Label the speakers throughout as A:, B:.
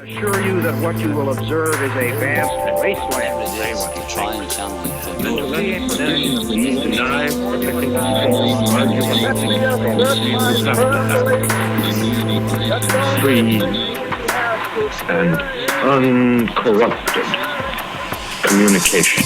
A: assure you that what you will observe is a vast wasteland.
B: Free and uncorrupted communication.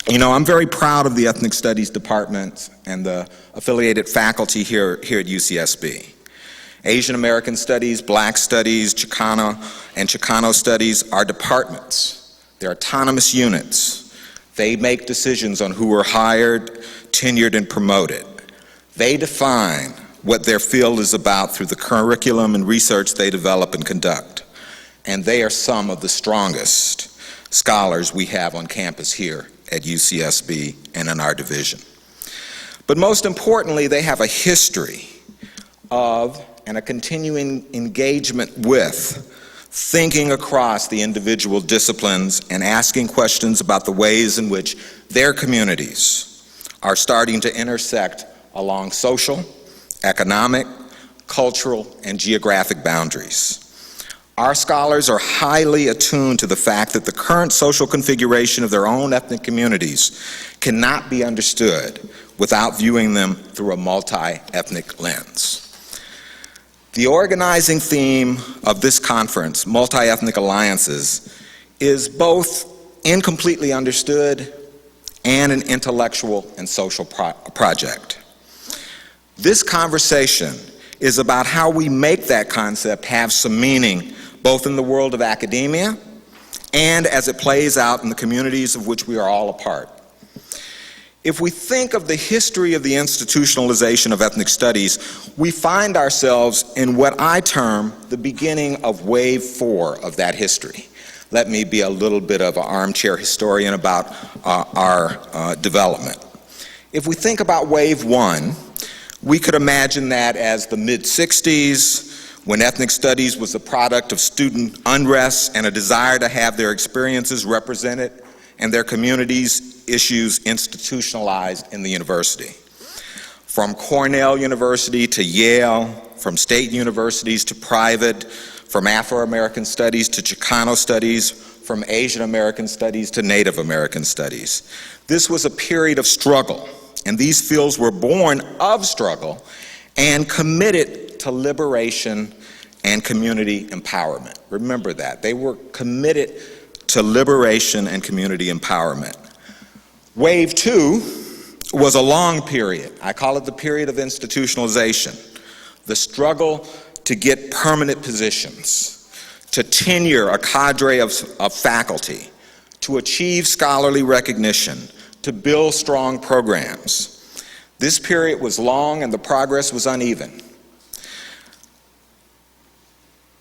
C: You know, I'm very proud of the Ethnic Studies Department and the affiliated faculty here at UCSB. Asian American Studies, Black Studies, Chicano, and Chicano Studies are departments. They're autonomous units. They make decisions on who are hired, tenured, and promoted. They define what their field is about through the curriculum and research they develop and conduct. And they are some of the strongest scholars we have on campus here at UCSB and in our division. But most importantly, they have a history of and a continuing engagement with thinking across the individual disciplines and asking questions about the ways in which their communities are starting to intersect along social, economic, cultural, and geographic boundaries. Our scholars are highly attuned to the fact that the current social configuration of their own ethnic communities cannot be understood without viewing them through a multi-ethnic lens. The organizing theme of this conference, Multi-Ethnic Alliances, is both incompletely understood and an intellectual and social project. This conversation is about how we make that concept have some meaning both in the world of academia and as it plays out in the communities of which we are all a part. If we think of the history of the institutionalization of ethnic studies, we find ourselves in what I term the beginning of wave 4 of that history. Let me be a little bit of an armchair historian about our development. If we think about wave 1, we could imagine that as the mid-60s, when ethnic studies was the product of student unrest and a desire to have their experiences represented and their communities' issues institutionalized in the university. From Cornell University to Yale, from state universities to private, from Afro-American studies to Chicano studies, from Asian American studies to Native American studies. This was a period of struggle, and these fields were born of struggle and committed to liberation and community empowerment. Remember that. They were committed to liberation and community empowerment. Wave 2 was a long period. I call it the period of institutionalization. The struggle to get permanent positions, to tenure a cadre of faculty, to achieve scholarly recognition, to build strong programs. This period was long and the progress was uneven.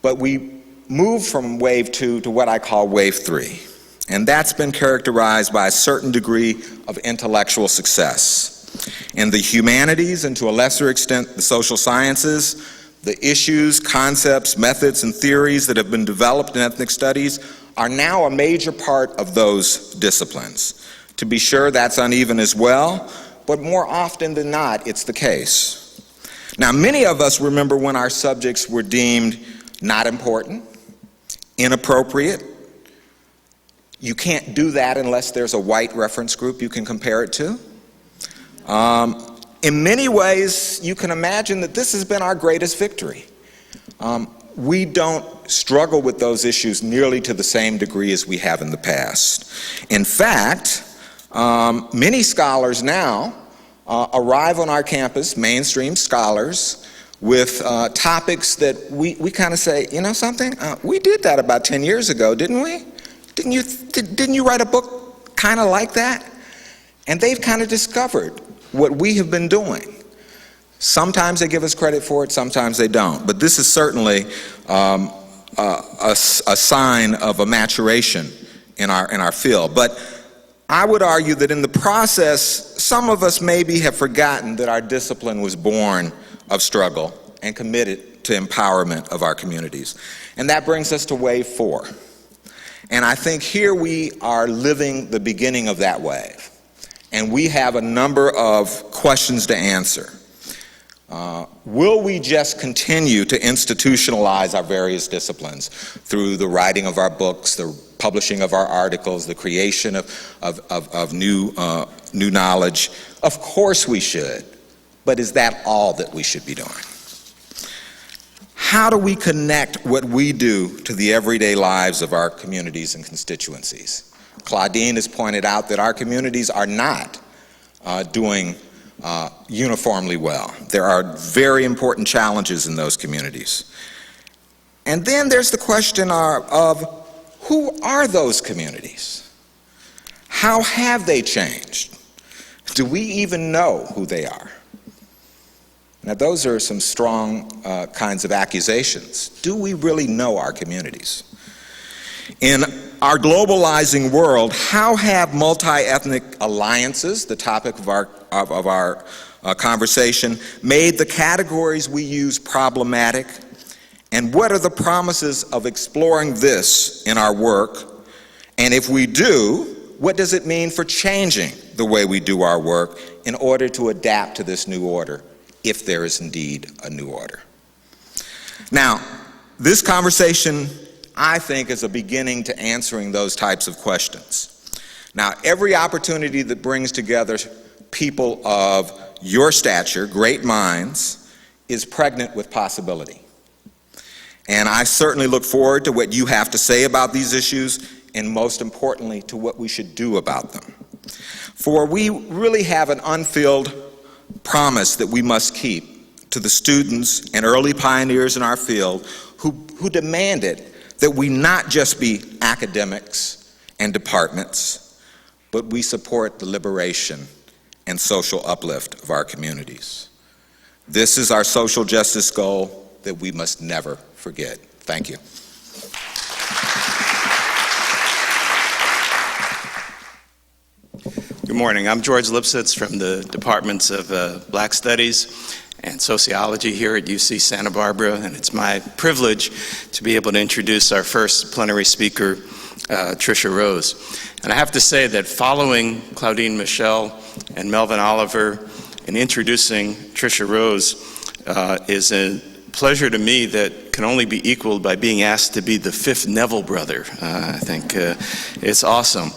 C: But we moved from wave 2 to what I call wave 3. And that's been characterized by a certain degree of intellectual success. In the humanities, and to a lesser extent the social sciences, the issues, concepts, methods, and theories that have been developed in ethnic studies are now a major part of those disciplines. To be sure, that's uneven as well, but more often than not, it's the case. Now, many of us remember when our subjects were deemed not important, inappropriate. You can't do that unless there's a white reference group you can compare it to. In many ways, you can imagine that this has been our greatest victory. We don't struggle with those issues nearly to the same degree as we have in the past. In fact, many scholars now arrive on our campus, mainstream scholars, with topics that we kind of say, you know something, we did that about 10 years ago, didn't we? Didn't you write a book kind of like that? And they've kind of discovered what we have been doing. Sometimes they give us credit for it, sometimes they don't. But this is certainly a sign of a maturation in our field. But I would argue that in the process, some of us maybe have forgotten that our discipline was born of struggle and committed to empowerment of our communities. And that brings us to wave 4. And I think here we are living the beginning of that wave. And we have a number of questions to answer. Will we just continue to institutionalize our various disciplines through the writing of our books, the publishing of our articles, the creation of new knowledge? Of course we should, but is that all that we should be doing? How do we connect what we do to the everyday lives of our communities and constituencies? Claudine has pointed out that our communities are not doing uniformly well. There are very important challenges in those communities. And then there's the question of who are those communities? How have they changed? Do we even know who they are? Now, those are some strong kinds of accusations. Do we really know our communities? In our globalizing world, how have multi-ethnic alliances, the topic of our conversation, made the categories we use problematic? And what are the promises of exploring this in our work? And if we do, what does it mean for changing the way we do our work in order to adapt to this new order, if there is indeed a new order? Now, this conversation, I think, is a beginning to answering those types of questions. Now, every opportunity that brings together people of your stature, great minds, is pregnant with possibility. And I certainly look forward to what you have to say about these issues, and most importantly, to what we should do about them. For we really have an unfulfilled promise that we must keep to the students and early pioneers in our field who demanded that we not just be academics and departments, but we support the liberation and social uplift of our communities. This is our social justice goal that we must never forget. Thank you.
D: Good morning. I'm George Lipset from the Departments of Black Studies and Sociology here at UC Santa Barbara, and it's my privilege to be able to introduce our first plenary speaker, Tricia Rose. And I have to say that following Claudine Michel and Melvin Oliver and introducing Tricia Rose is a pleasure to me that can only be equaled by being asked to be the fifth Neville brother. I think it's awesome.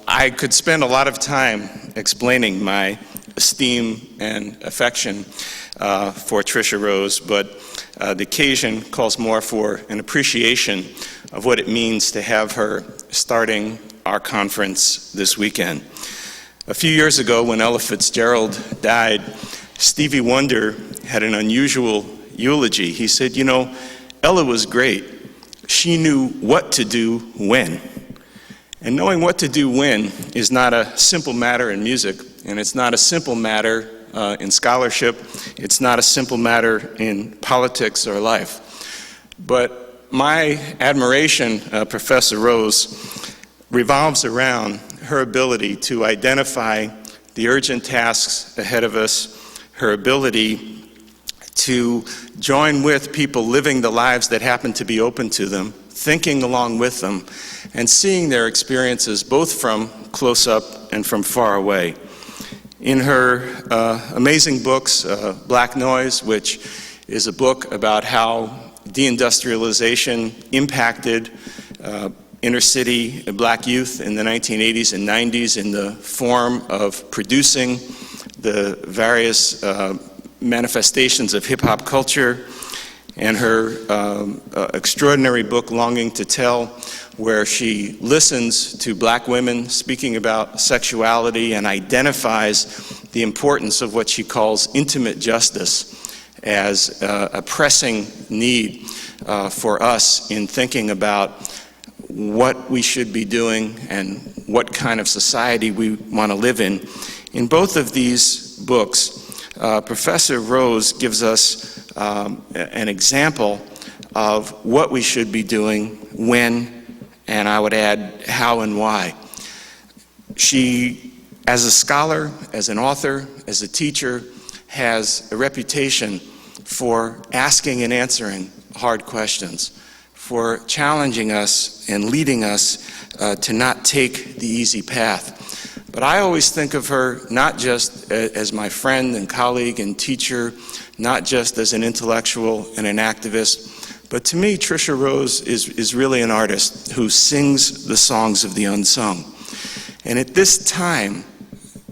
D: I could spend a lot of time explaining my esteem and affection for Tricia Rose, but the occasion calls more for an appreciation of what it means to have her starting our conference this weekend. A few years ago, when Ella Fitzgerald died, Stevie Wonder had an unusual eulogy. He said, "You know, Ella was great. She knew what to do when." And knowing what to do when is not a simple matter in music, and it's not a simple matter in scholarship. It's not a simple matter in politics or life. But my admiration of Professor Rose revolves around her ability to identify the urgent tasks ahead of us, her ability to join with people living the lives that happen to be open to them, thinking along with them, and seeing their experiences both from close up and from far away. In her amazing books, Black Noise, which is a book about how deindustrialization impacted inner city black youth in the 1980s and 90s in the form of producing the various manifestations of hip-hop culture, and her extraordinary book, Longing to Tell, where she listens to black women speaking about sexuality and identifies the importance of what she calls intimate justice as a pressing need for us in thinking about what we should be doing and what kind of society we want to live in. In both of these books, Professor Rose gives us an example of what we should be doing, when, and I would add how and why. She, as a scholar, as an author, as a teacher, has a reputation for asking and answering hard questions, for challenging us and leading us to not take the easy path. But I always think of her not just as my friend and colleague and teacher, not just as an intellectual and an activist, but to me, Tricia Rose is really an artist who sings the songs of the unsung. And at this time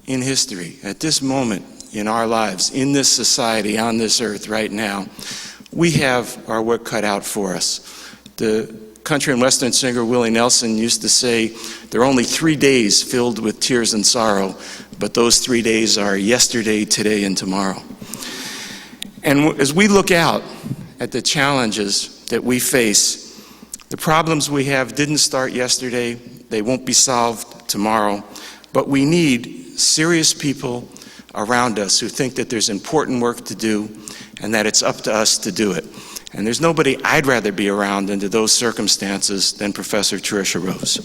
D: in history, at this moment in our lives, in this society, on this earth right now, we have our work cut out for us. The country and western singer Willie Nelson used to say, there are only 3 days filled with tears and sorrow, but those 3 days are yesterday, today, and tomorrow. And as we look out at the challenges that we face, the problems we have didn't start yesterday, they won't be solved tomorrow, but we need serious people around us who think that there's important work to do and that it's up to us to do it. And there's nobody I'd rather be around under those circumstances than Professor Tricia Rose.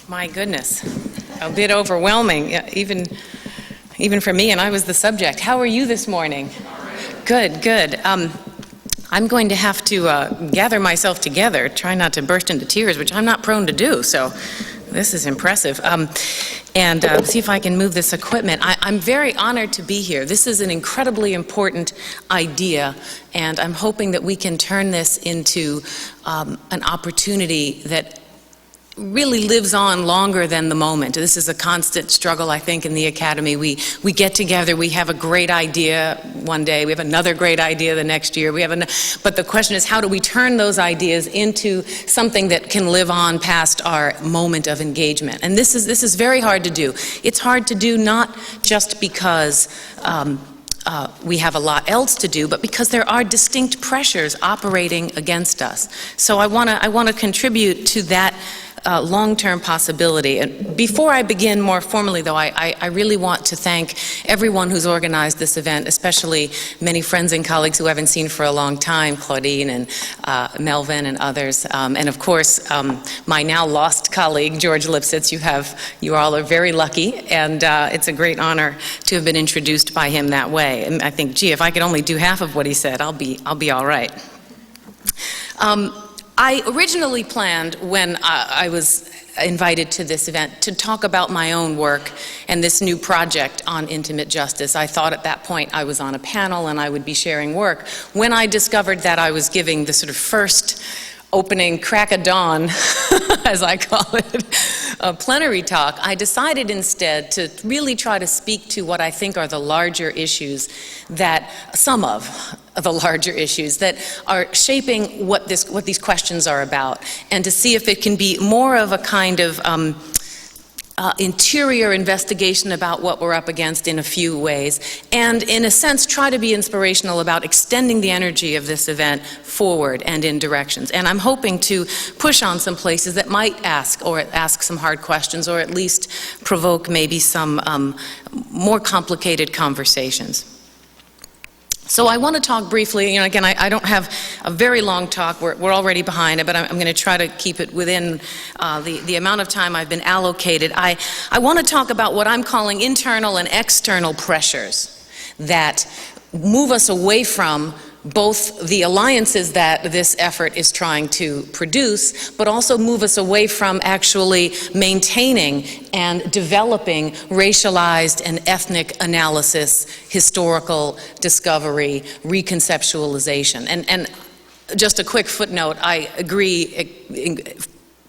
E: My goodness, a bit overwhelming, even for me, and I was the subject. How are you this morning? Good, good. I'm going to have to gather myself together, try not to burst into tears, which I'm not prone to do, so this is impressive. And see if I can move this equipment. I'm very honored to be here. This is an incredibly important idea, and I'm hoping that we can turn this into an opportunity that really lives on longer than the moment. This is a constant struggle, I think, in the Academy. We get together, we have a great idea one day, we have another great idea the next year, but the question is, how do we turn those ideas into something that can live on past our moment of engagement? And this is very hard to do. It's hard to do not just because we have a lot else to do, but because there are distinct pressures operating against us. So I want to contribute to that long-term possibility. And before I begin more formally, though, I really want to thank everyone who's organized this event, especially many friends and colleagues who I haven't seen for a long time, Claudine and Melvin and others, and of course my now lost colleague George Lipset. You all are very lucky, and it's a great honor to have been introduced by him that way. And I think, gee, if I could only do half of what he said, I'll be all right. I originally planned, when I was invited to this event, to talk about my own work and this new project on intimate justice. I thought at that point I was on a panel and I would be sharing work. When I discovered that I was giving the sort of first opening crack of dawn, as I call it, a plenary talk, I decided instead to really try to speak to what I think are the larger issues some of the larger issues that are shaping what these questions are about, and to see if it can be more of a kind of interior investigation about what we're up against in a few ways, and in a sense try to be inspirational about extending the energy of this event forward and in directions. And I'm hoping to push on some places that might ask some hard questions, or at least provoke maybe some more complicated conversations. So I want to talk briefly, again, I don't have a very long talk, we're already behind it, but I'm going to try to keep it within the amount of time I've been allocated. I want to talk about what I'm calling internal and external pressures that move us away from both the alliances that this effort is trying to produce, but also move us away from actually maintaining and developing racialized and ethnic analysis, historical discovery, reconceptualization. And just a quick footnote, I agree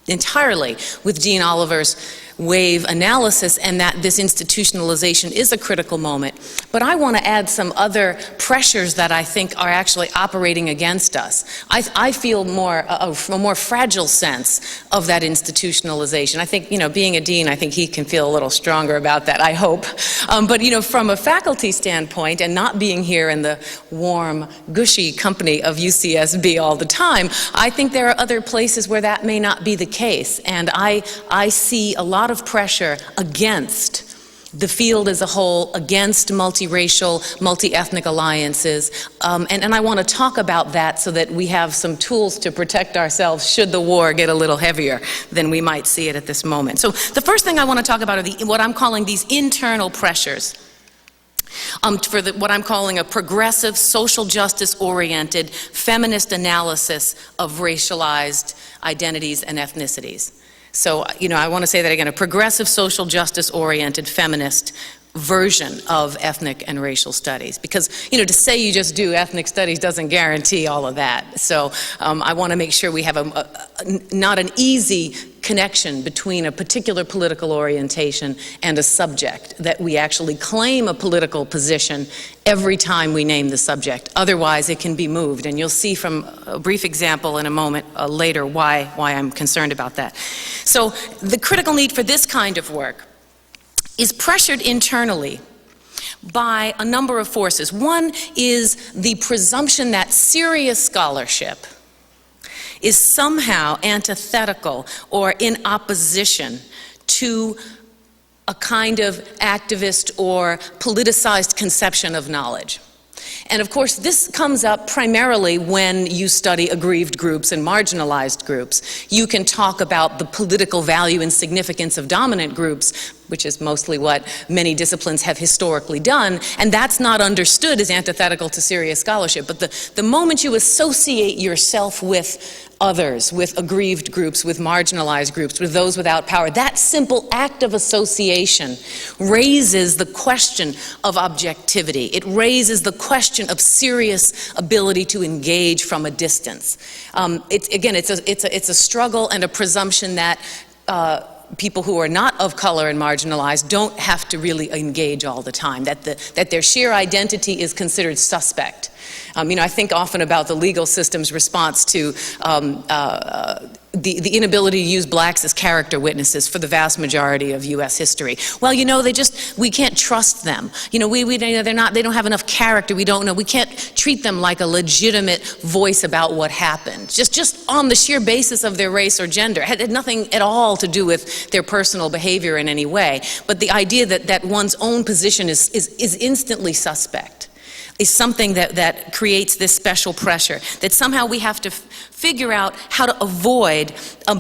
E: entirely with Dean Oliver's wave analysis, and that this institutionalization is a critical moment. But I want to add some other pressures that I think are actually operating against us. I feel a more fragile sense of that institutionalization. I think, being a dean, I think he can feel a little stronger about that, I hope. But, from a faculty standpoint, and not being here in the warm, gushy company of UCSB all the time, I think there are other places where that may not be the case. And I see a lot of pressure against the field as a whole, against multiracial, multi-ethnic alliances, and I want to talk about that so that we have some tools to protect ourselves should the war get a little heavier than we might see it at this moment. So the first thing I want to talk about are what I'm calling these internal pressures for what I'm calling a progressive, social justice-oriented, feminist analysis of racialized identities and ethnicities. So, I want to say that again, a progressive, social justice-oriented, feminist version of ethnic and racial studies. Because, to say you just do ethnic studies doesn't guarantee all of that. So I want to make sure we have not an easy connection between a particular political orientation and a subject, that we actually claim a political position every time we name the subject. Otherwise, it can be moved. And you'll see from a brief example in a moment later why I'm concerned about that. So the critical need for this kind of work is pressured internally by a number of forces. One is the presumption that serious scholarship is somehow antithetical or in opposition to a kind of activist or politicized conception of knowledge. And of course, this comes up primarily when you study aggrieved groups and marginalized groups. You can talk about the political value and significance of dominant groups, which is mostly what many disciplines have historically done, and that's not understood as antithetical to serious scholarship. But the moment you associate yourself with others, with aggrieved groups, with marginalized groups, with those without power, that simple act of association raises the question of objectivity. It raises the question of serious ability to engage from a distance. It's a struggle and a presumption that people who are not of color and marginalized don't have to really engage all the time, that their sheer identity is considered suspect. I think often about the legal system's response to the inability to use blacks as character witnesses for the vast majority of U.S. history. Well, we can't trust them. They don't have enough character. We don't know. We can't treat them like a legitimate voice about what happened. Just on the sheer basis of their race or gender. It had nothing at all to do with their personal behavior in any way. But the idea that one's own position is instantly suspect is something that creates this special pressure, that somehow we have to figure out how to avoid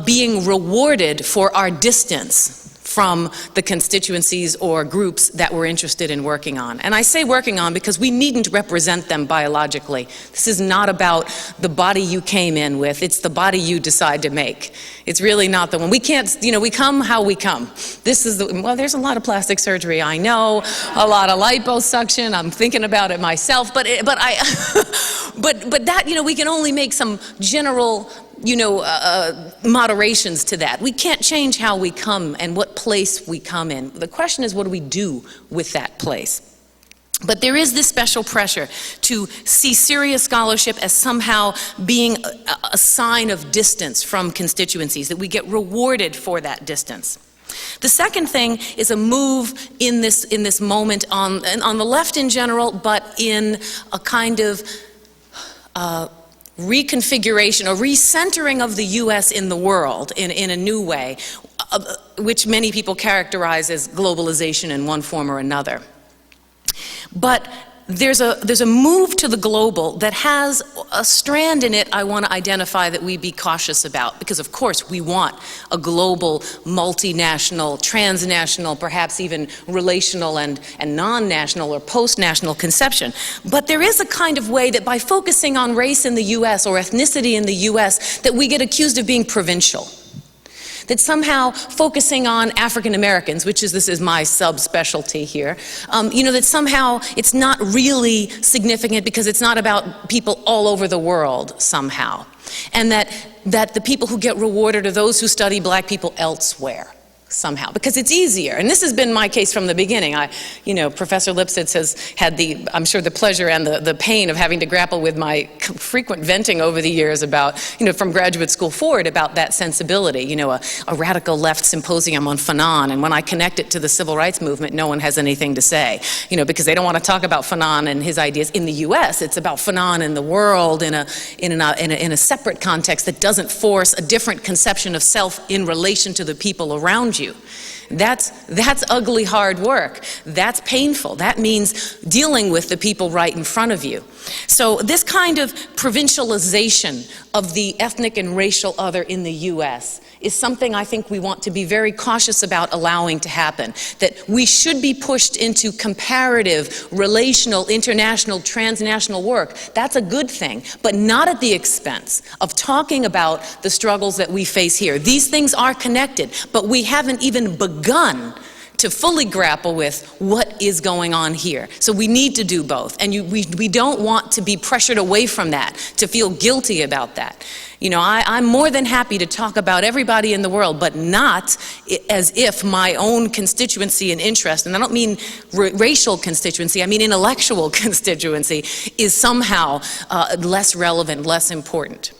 E: being rewarded for our distance from the constituencies or groups that we're interested in working on. And I say working on because we needn't represent them biologically. This is not about the body you came in with, it's the body you decide to make. It's really not the one. We can't, we come how we come. This is there's a lot of plastic surgery, I know, a lot of liposuction, I'm thinking about it myself, but that, we can only make some general moderations to that. We can't change how we come and what place we come in. The question is, what do we do with that place? But there is this special pressure to see serious scholarship as somehow being a sign of distance from constituencies, that we get rewarded for that distance. The second thing is a move in this moment on the left in general, but in a kind of reconfiguration or recentering of the U.S. in the world in a new way, which many people characterize as globalization in one form or another. But there's a move to the global that has a strand in it I want to identify that we be cautious about, because of course we want a global, multinational, transnational, perhaps even relational and non-national or post-national conception. But there is a kind of way that by focusing on race in the US or ethnicity in the US that we get accused of being provincial. That somehow focusing on African Americans, this is my subspecialty here, that somehow it's not really significant because it's not about people all over the world somehow. And that the people who get rewarded are those who study black people elsewhere. somehow, because it's easier. And this has been my case from the beginning. Professor Lipset has had I'm sure the pleasure and the pain of having to grapple with my frequent venting over the years about, from graduate school forward, about that sensibility. A radical left symposium on Fanon, and when I connect it to the civil rights movement, no one has anything to say, because they don't want to talk about Fanon and his ideas in the U.S. It's about Fanon in the world in a separate context that doesn't force a different conception of self in relation to the people around you. That's ugly hard work. That's painful. That means dealing with the people right in front of you. So this kind of provincialization of the ethnic and racial other in the U.S. is something I think we want to be very cautious about allowing to happen. That we should be pushed into comparative, relational, international, transnational work. That's a good thing, but not at the expense of talking about the struggles that we face here. These things are connected, but we haven't even begun to fully grapple with what is going on here. So we need to do both, and we don't want to be pressured away from that, to feel guilty about that. I'm more than happy to talk about everybody in the world, but not as if my own constituency and interest, and I don't mean racial constituency, I mean intellectual constituency, is somehow less relevant, less important.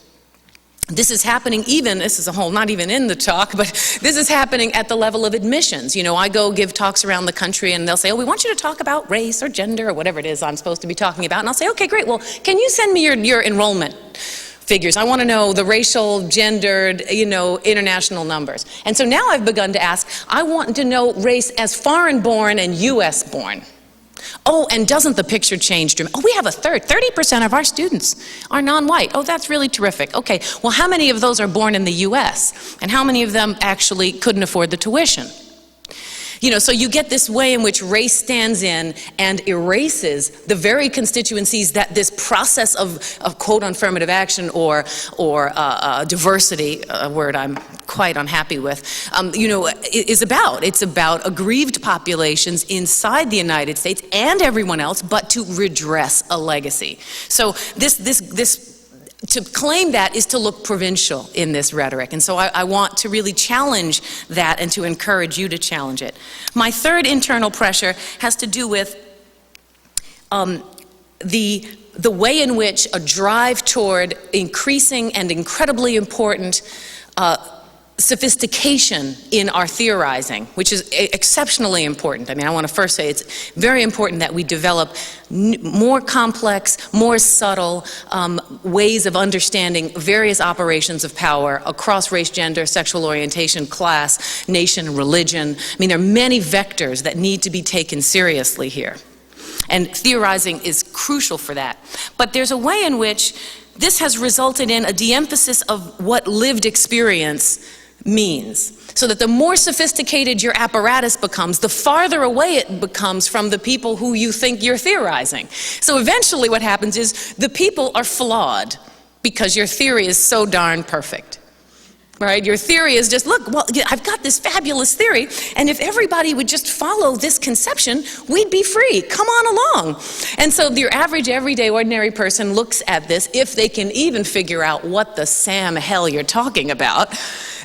E: This is happening this is a whole, not even in the talk, but this is happening at the level of admissions. I go give talks around the country and they'll say, we want you to talk about race or gender or whatever it is I'm supposed to be talking about. And I'll say, okay, great, well, can you send me your enrollment figures? I want to know the racial, gendered, international numbers. And so now I've begun to ask, I want to know race as foreign born and US born. Oh, and doesn't the picture change? We have a third. 30% of our students are non-white. Oh, that's really terrific. Okay, well, how many of those are born in the U.S.? And how many of them actually couldn't afford the tuition? So you get this way in which race stands in and erases the very constituencies that this process of quote affirmative action or diversity, a word I'm quite unhappy with, is about. It's about aggrieved populations inside the United States and everyone else, but to redress a legacy. So this to claim that is to look provincial in this rhetoric. And so I want to really challenge that and to encourage you to challenge it. My third internal pressure has to do with the way in which a drive toward increasing and incredibly important sophistication in our theorizing, which is exceptionally important. I want to first say it's very important that we develop more complex, more subtle ways of understanding various operations of power across race, gender, sexual orientation, class, nation, religion. There are many vectors that need to be taken seriously here. And theorizing is crucial for that. But there's a way in which this has resulted in a de-emphasis of what lived experience means. So that the more sophisticated your apparatus becomes, the farther away it becomes from the people who you think you're theorizing. So eventually what happens is the people are flawed because your theory is so darn perfect. Right? Your theory is just, look, well, I've got this fabulous theory, and if everybody would just follow this conception, we'd be free. Come on along. And so your average, everyday, ordinary person looks at this, if they can even figure out what the Sam hell you're talking about,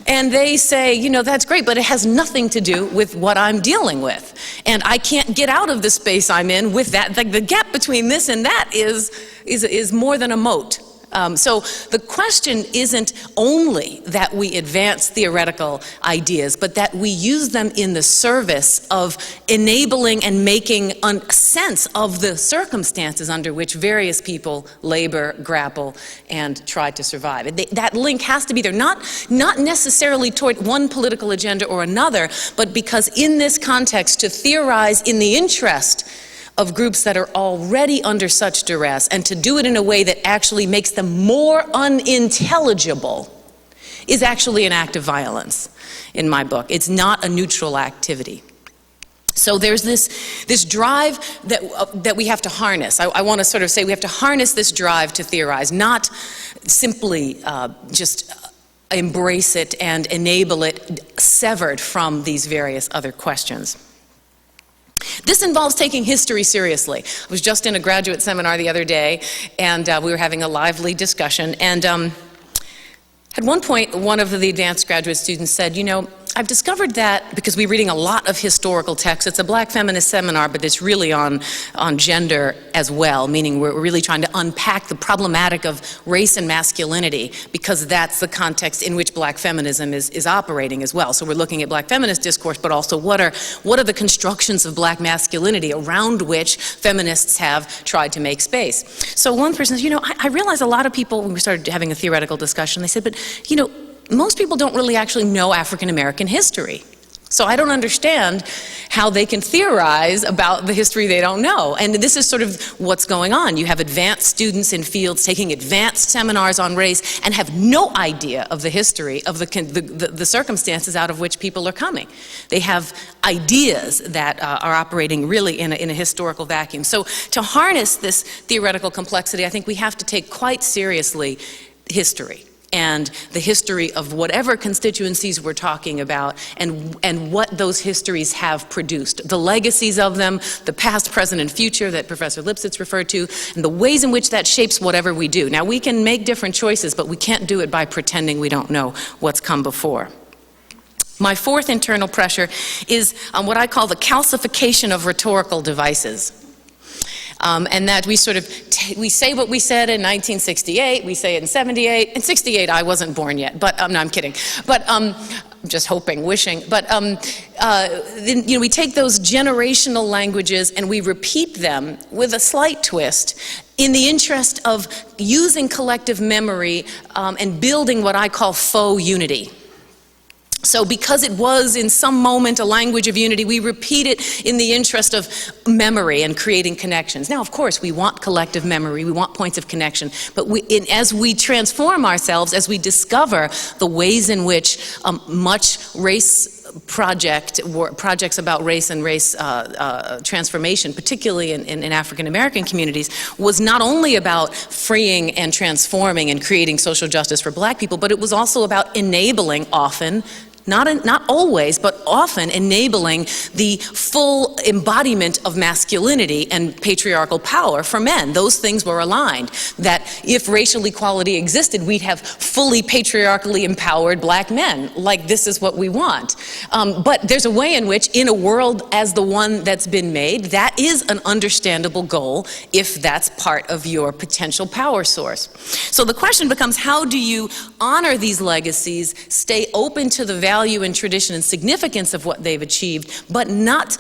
E: and they say, that's great, but it has nothing to do with what I'm dealing with. And I can't get out of the space I'm in with that. The gap between this and that is more than a moat. So the question isn't only that we advance theoretical ideas, but that we use them in the service of enabling and making sense of the circumstances under which various people labor, grapple, and try to survive. That link has to be there, not necessarily toward one political agenda or another, but because in this context, to theorize in the interest of groups that are already under such duress, and to do it in a way that actually makes them more unintelligible, is actually an act of violence in my book. It's not a neutral activity. So there's this drive that we have to harness. I want to sort of say we have to harness this drive to theorize, not simply just embrace it and enable it severed from these various other questions. This involves taking history seriously. I was just in a graduate seminar the other day, and we were having a lively discussion. And at one point, one of the advanced graduate students said, I I've discovered that because we're reading a lot of historical texts. It's a Black feminist seminar, but it's really on gender as well, meaning we're really trying to unpack the problematic of race and masculinity, because that's the context in which Black feminism is operating as well. So we're looking at Black feminist discourse, but also what are the constructions of Black masculinity around which feminists have tried to make space. So one person says, I realize a lot of people, when we started having a theoretical discussion, they said, but most people don't really actually know African American history. So I don't understand how they can theorize about the history they don't know. And this is sort of what's going on. You have advanced students in fields taking advanced seminars on race and have no idea of the history of the circumstances out of which people are coming. They have ideas that are operating really in a historical vacuum. So to harness this theoretical complexity, I think we have to take quite seriously history, and the history of whatever constituencies we're talking about, and what those histories have produced. The legacies of them, the past, present, and future that Professor Lipset's referred to, and the ways in which that shapes whatever we do. Now, we can make different choices, but we can't do it by pretending we don't know what's come before. My fourth internal pressure is what I call the calcification of rhetorical devices. And that we sort of, we say what we said in 1968, we say it in 78. In 68, I wasn't born yet, but, no, I'm kidding. But, I'm just hoping, wishing. But, we take those generational languages and we repeat them with a slight twist in the interest of using collective memory and building what I call faux unity. So because it was in some moment a language of unity, we repeat it in the interest of memory and creating connections. Now, of course, we want collective memory, we want points of connection, but as we transform ourselves, as we discover the ways in which much race projects about race and race transformation, particularly in African American communities, was not only about freeing and transforming and creating social justice for Black people, but it was also about enabling often, not always, but often enabling the full embodiment of masculinity and patriarchal power for men. Those things were aligned. That if racial equality existed, we'd have fully patriarchally empowered Black men. Like, this is what we want. But there's a way in which, in a world as the one that's been made, that is an understandable goal if that's part of your potential power source. So the question becomes, how do you honor these legacies, stay open to the value and tradition and significance of what they've achieved, but not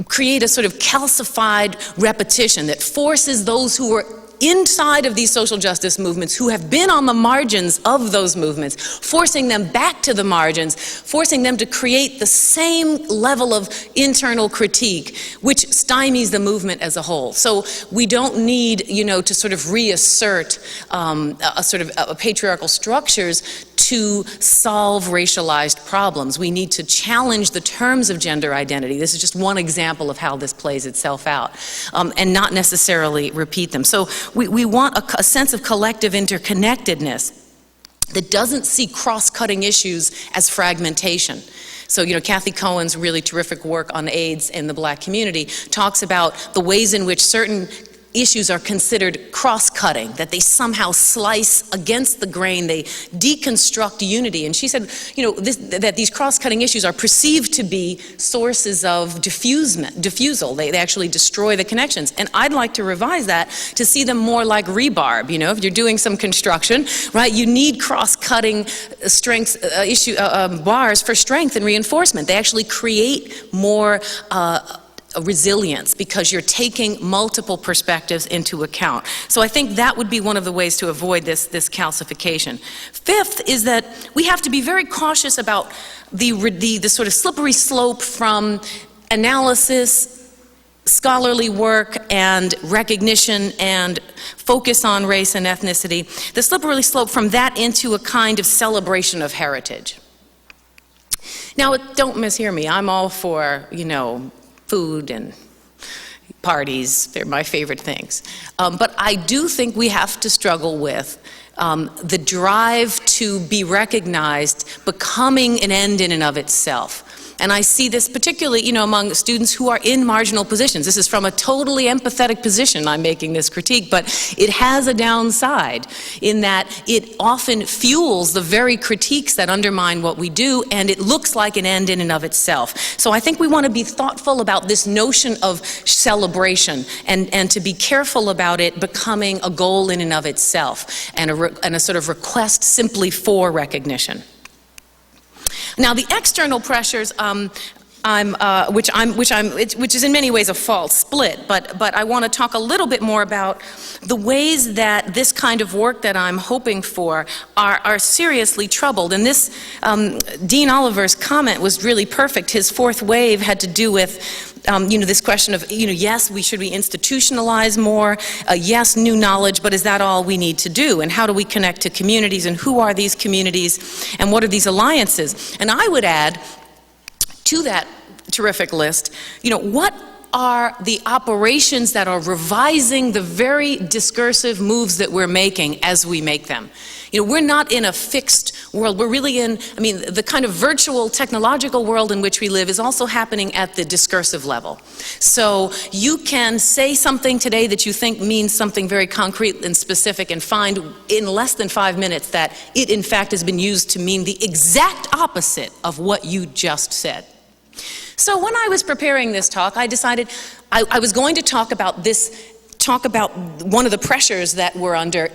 E: create a sort of calcified repetition that forces those who are inside of these social justice movements, who have been on the margins of those movements, forcing them back to the margins, forcing them to create the same level of internal critique, which stymies the movement as a whole. So we don't need, to sort of reassert a patriarchal structures to solve racialized problems. We need to challenge the terms of gender identity. This is just one example of how this plays itself out, and not necessarily repeat them. So we want a sense of collective interconnectedness that doesn't see cross-cutting issues as fragmentation. So, Kathy Cohen's really terrific work on AIDS in the Black community talks about the ways in which certain issues are considered cross-cutting, that they somehow slice against the grain, they deconstruct unity. And she said, that these cross-cutting issues are perceived to be sources of diffusal. They actually destroy the connections. And I'd like to revise that to see them more like rebarb. If you're doing some construction, right, you need cross-cutting bars for strength and reinforcement. They actually create more resilience because you're taking multiple perspectives into account. So I think that would be one of the ways to avoid this calcification. Fifth is that we have to be very cautious about the sort of slippery slope from analysis, scholarly work, and recognition and focus on race and ethnicity, the slippery slope from that into a kind of celebration of heritage. Now, don't mishear me. I'm all for, food and parties. They're my favorite things. But I do think we have to struggle with the drive to be recognized becoming an end in and of itself. And I see this particularly, among students who are in marginal positions. This is from a totally empathetic position I'm making this critique, but it has a downside in that it often fuels the very critiques that undermine what we do, and it looks like an end in and of itself. So I think we want to be thoughtful about this notion of celebration and to be careful about it becoming a goal in and of itself and a sort of request simply for recognition. Now, the external pressures, which is in many ways a false split, but I want to talk a little bit more about the ways that this kind of work that I'm hoping for are seriously troubled. And this, Dean Oliver's comment was really perfect. His fourth wave had to do with this question of, yes, should we institutionalize more? Yes, new knowledge, but is that all we need to do? And how do we connect to communities? And who are these communities? And what are these alliances? And I would add to that terrific list, what are the operations that are revising the very discursive moves that we're making as we make them? We're not in a fixed world. We're really in, the kind of virtual technological world in which we live is also happening at the discursive level. So you can say something today that you think means something very concrete and specific and find in less than 5 minutes that it in fact has been used to mean the exact opposite of what you just said. So when I was preparing this talk, I decided I was going to talk about one of the pressures that we're under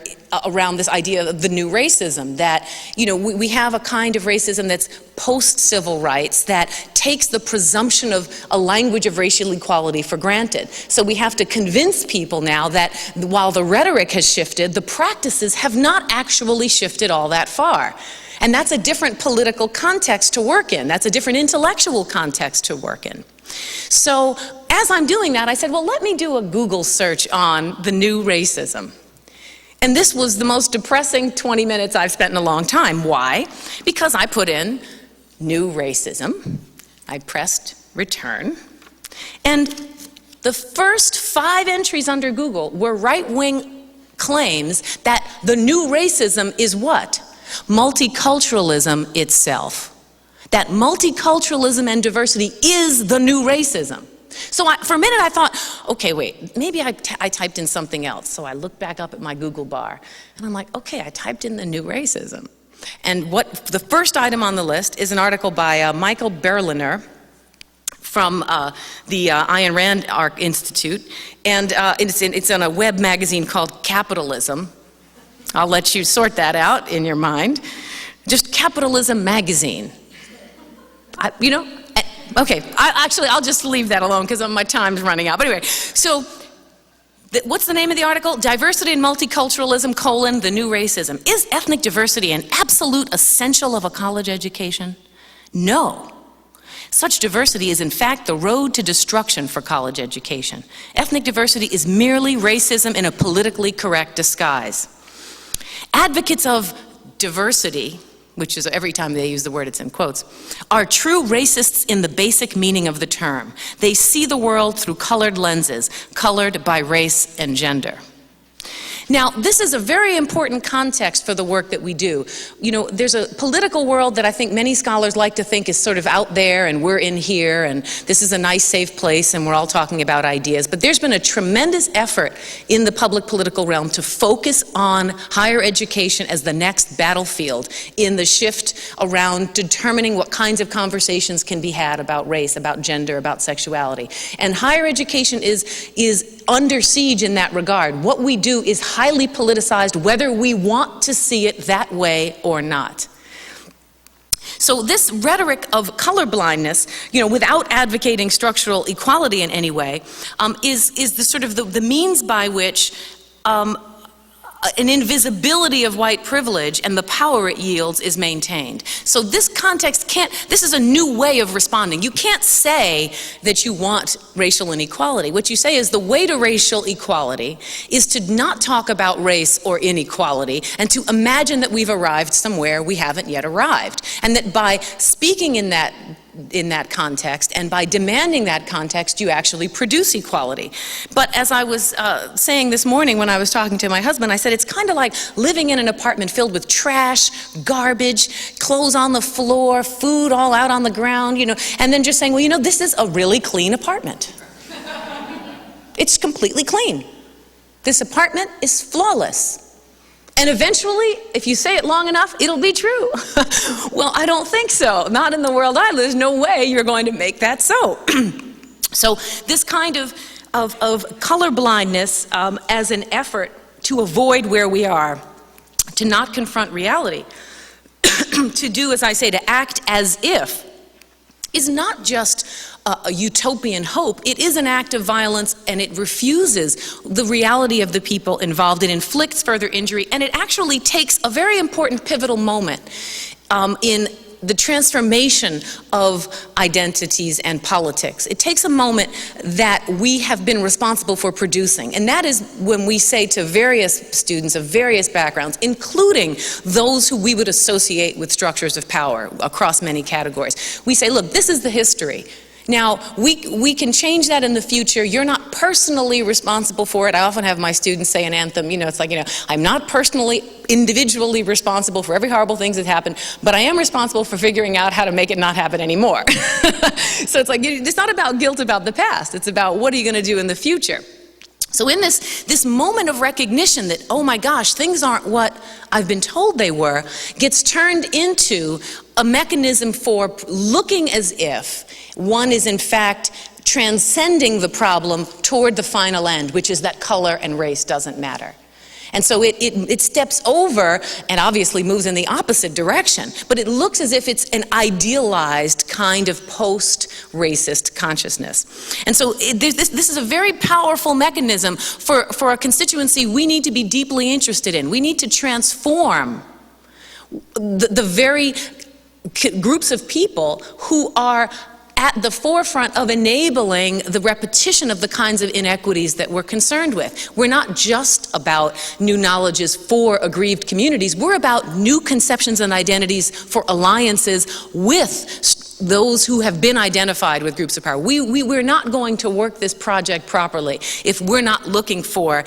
E: around this idea of the new racism, that, we have a kind of racism that's post-civil rights that takes the presumption of a language of racial equality for granted. So we have to convince people now that while the rhetoric has shifted, the practices have not actually shifted all that far. And that's a different political context to work in. That's a different intellectual context to work in. So as I'm doing that, I said, well, let me do a Google search on the new racism. And this was the most depressing 20 minutes I've spent in a long time. Why? Because I put in new racism. I pressed return. And the first 5 entries under Google were right-wing claims that the new racism is what? Multiculturalism itself. That multiculturalism and diversity is the new racism. So for a minute I thought, okay, wait, maybe I typed in something else. So I looked back up at my Google bar and I'm like, okay, I typed in the new racism. And the first item on the list is an article by Michael Berliner from the Ayn Rand Institute, and it's on a web magazine called Capitalism. I'll let you sort that out in your mind. Just Capitalism magazine. Okay, I'll just leave that alone because my time's running out. But anyway, so what's the name of the article? Diversity and Multiculturalism, the New Racism. Is ethnic diversity an absolute essential of a college education? No. Such diversity is in fact the road to destruction for college education. Ethnic diversity is merely racism in a politically correct disguise. Advocates of diversity, which is every time they use the word it's in quotes, are true racists in the basic meaning of the term. They see the world through colored lenses, colored by race and gender. Now, this is a very important context for the work that we do. There's a political world that I think many scholars like to think is sort of out there and we're in here and this is a nice safe place and we're all talking about ideas. But there's been a tremendous effort in the public political realm to focus on higher education as the next battlefield in the shift around determining what kinds of conversations can be had about race, about gender, about sexuality. And higher education is under siege in that regard. What we do is highly politicized, whether we want to see it that way or not. So this rhetoric of colorblindness, without advocating structural equality in any way, is the sort of the means by which an invisibility of white privilege and the power it yields is maintained. So this context this is a new way of responding. You can't say that you want racial inequality. What you say is the way to racial equality is to not talk about race or inequality and to imagine that we've arrived somewhere we haven't yet arrived. And that by speaking in that that context, and by demanding that context, you actually produce equality. But as I was saying this morning when I was talking to my husband, I said it's kind of like living in an apartment filled with trash, garbage, clothes on the floor, food all out on the ground, and then just saying, well, this is a really clean apartment. It's completely clean. This apartment is flawless. And eventually, if you say it long enough, it'll be true. Well, I don't think so. Not in the world I live. There's no way you're going to make that so. So this kind of color blindness as an effort to avoid where we are, to not confront reality, to do, as I say, to act as if, is not just a utopian hope. It is an act of violence, and it refuses the reality of the people involved. It inflicts further injury, and it actually takes a very important pivotal moment in the transformation of identities and politics. It takes a moment that we have been responsible for producing, and that is when we say to various students of various backgrounds, including those who we would associate with structures of power across many categories, we say, look, this is the history. Now, we can change that in the future. You're not personally responsible for it. I often have my students say an anthem, it's like, I'm not personally, individually responsible for every horrible thing that's happened, but I am responsible for figuring out how to make it not happen anymore. So it's like, it's not about guilt about the past. It's about what are you going to do in the future. So in this moment of recognition that, oh my gosh, things aren't what I've been told they were, gets turned into a mechanism for looking as if one is in fact transcending the problem toward the final end, which is that color and race doesn't matter. And so it steps over and obviously moves in the opposite direction, but it looks as if it's an idealized kind of post-racist consciousness. And so this is a very powerful mechanism for a constituency we need to be deeply interested in. We need to transform the very groups of people who are at the forefront of enabling the repetition of the kinds of inequities that we're concerned with. We're not just about new knowledges for aggrieved communities. We're about new conceptions and identities for alliances with those who have been identified with groups of power. We're not going to work this project properly if we're not looking for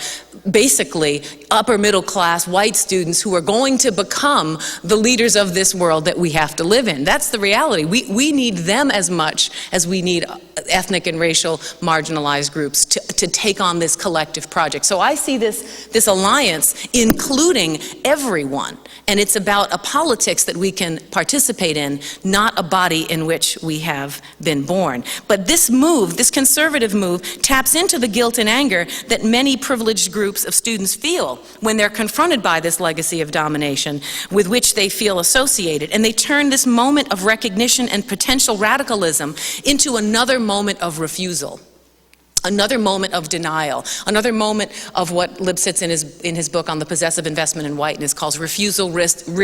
E: basically upper middle class white students who are going to become the leaders of this world that we have to live in. That's the reality. We need them as much as we need ethnic and racial marginalized groups to take on this collective project. So I see this alliance including everyone, and it's about a politics that we can participate in, not a body in which we have been born. But this move, this conservative move, taps into the guilt and anger that many privileged groups of students feel when they're confronted by this legacy of domination with which they feel associated. And they turn this moment of recognition and potential radicalism into another moment of refusal. Another moment of denial, another moment of what Lipset in his book on the possessive investment in whiteness calls refusal, resist, and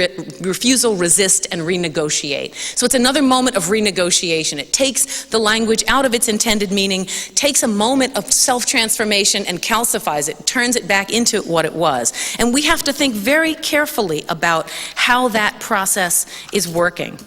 E: renegotiate. So it's another moment of renegotiation. It takes the language out of its intended meaning, takes a moment of self-transformation and calcifies it, turns it back into what it was. And we have to think very carefully about how that process is working.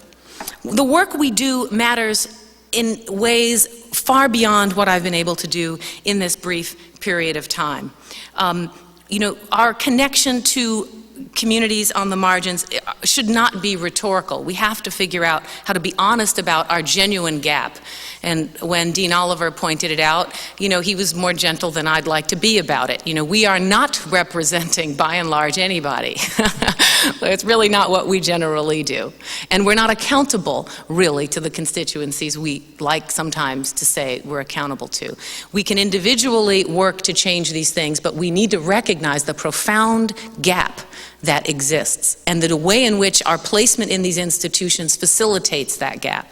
E: The work we do matters in ways far beyond what I've been able to do in this brief period of time. Our connection to communities on the margins should not be rhetorical. We have to figure out how to be honest about our genuine gap. And when Dean Oliver pointed it out, he was more gentle than I'd like to be about it. We are not representing, by and large, anybody. It's really not what we generally do. And we're not accountable, really, to the constituencies we like sometimes to say we're accountable to. We can individually work to change these things, but we need to recognize the profound gap that exists and the way in which our placement in these institutions facilitates that gap.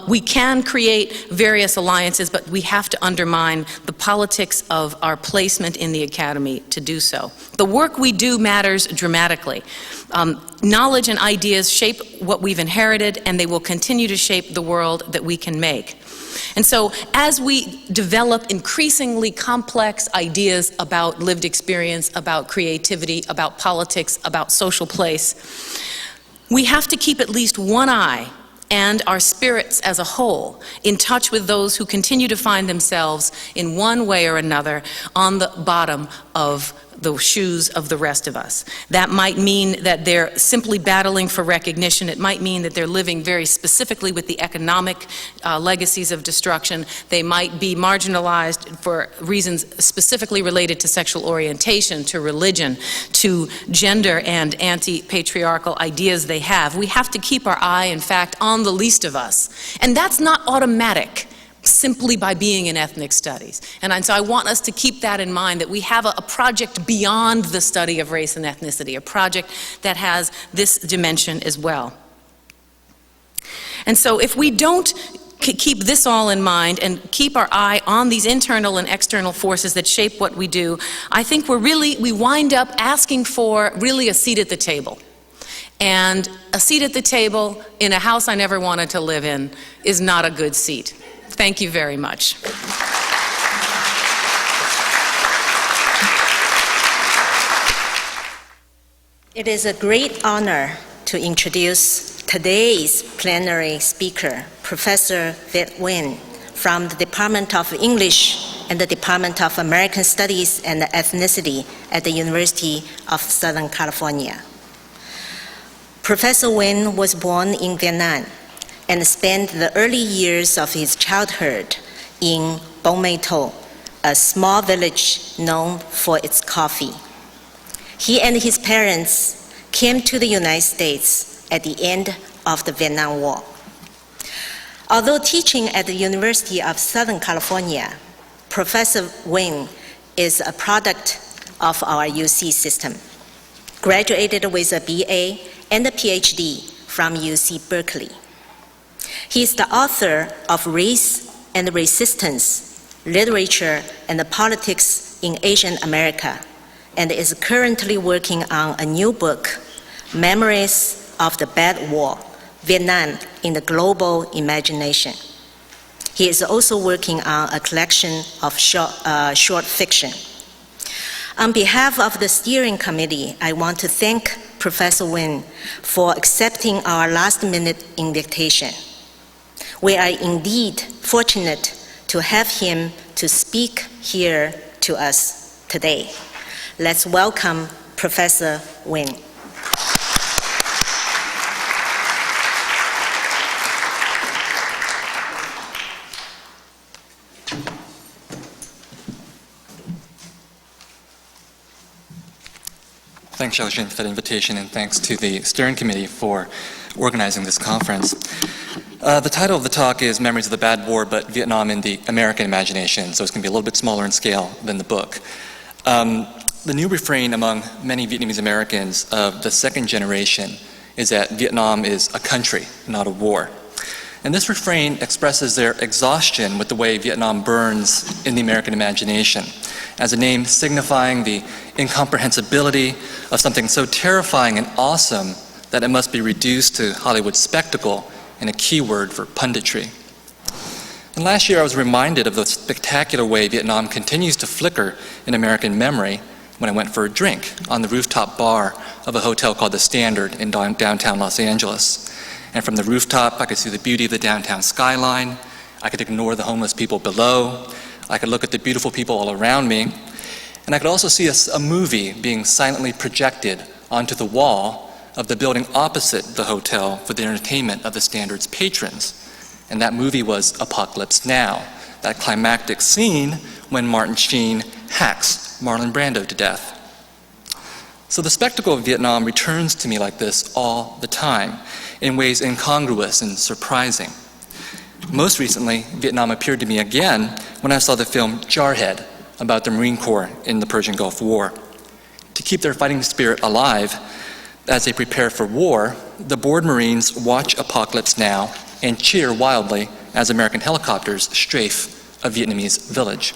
E: We can create various alliances, but we have to undermine the politics of our placement in the academy to do so. The work we do matters dramatically. Knowledge and ideas shape what we've inherited, and they will continue to shape the world that we can make. And so as we develop increasingly complex ideas about lived experience, about creativity, about politics, about social place, we have to keep at least one eye and our spirits as a whole, in touch with those who continue to find themselves in one way or another on the bottom of the shoes of the rest of us. That might mean that they're simply battling for recognition. It might mean that they're living very specifically with the economic legacies of destruction. They might be marginalized for reasons specifically related to sexual orientation, to religion, to gender and anti-patriarchal ideas they have. We have to keep our eye, in fact, on the least of us. And that's not automatic simply by being in ethnic studies. And so I want us to keep that in mind, that we have a project beyond the study of race and ethnicity, a project that has this dimension as well. And so if we don't keep this all in mind and keep our eye on these internal and external forces that shape what we do, I think we wind up asking for really a seat at the table. And a seat at the table in a house I never wanted to live in is not a good seat. Thank you very much.
F: It is a great honor to introduce today's plenary speaker, Professor Viet Nguyen, from the Department of English and the Department of American Studies and Ethnicity at the University of Southern California. Professor Nguyen was born in Vietnam and spent the early years of his childhood in Bông Mai Tho, a small village known for its coffee. He and his parents came to the United States at the end of the Vietnam War. Although teaching at the University of Southern California, Professor Nguyen is a product of our UC system. Graduated with a BA and a PhD from UC Berkeley. He is the author of Race and Resistance, Literature and Politics in Asian America, and is currently working on a new book, Memories of the Bad War, Vietnam in the Global Imagination. He is also working on a collection of short fiction. On behalf of the steering committee, I want to thank Professor Nguyen for accepting our last-minute invitation. We are indeed fortunate to have him to speak here to us today. Let's welcome Professor Nguyen.
G: Thanks, JiaBin, for that invitation, and thanks to the steering committee for organizing this conference. The title of the talk is Memories of the Bad War, but Vietnam in the American Imagination, so it's going to be a little bit smaller in scale than the book. The new refrain among many Vietnamese Americans of the second generation is that Vietnam is a country, not a war. And this refrain expresses their exhaustion with the way Vietnam burns in the American imagination, as a name signifying the incomprehensibility of something so terrifying and awesome that it must be reduced to Hollywood spectacle and a keyword for punditry. And last year I was reminded of the spectacular way Vietnam continues to flicker in American memory when I went for a drink on the rooftop bar of a hotel called The Standard in downtown Los Angeles. And from the rooftop, I could see the beauty of the downtown skyline. I could ignore the homeless people below. I could look at the beautiful people all around me. And I could also see a movie being silently projected onto the wall of the building opposite the hotel for the entertainment of the Standard's patrons. And that movie was Apocalypse Now, that climactic scene when Martin Sheen hacks Marlon Brando to death. So the spectacle of Vietnam returns to me like this all the time, in ways incongruous and surprising. Most recently, Vietnam appeared to me again when I saw the film Jarhead about the Marine Corps in the Persian Gulf War. To keep their fighting spirit alive as they prepare for war, the bored Marines watch Apocalypse Now and cheer wildly as American helicopters strafe a Vietnamese village.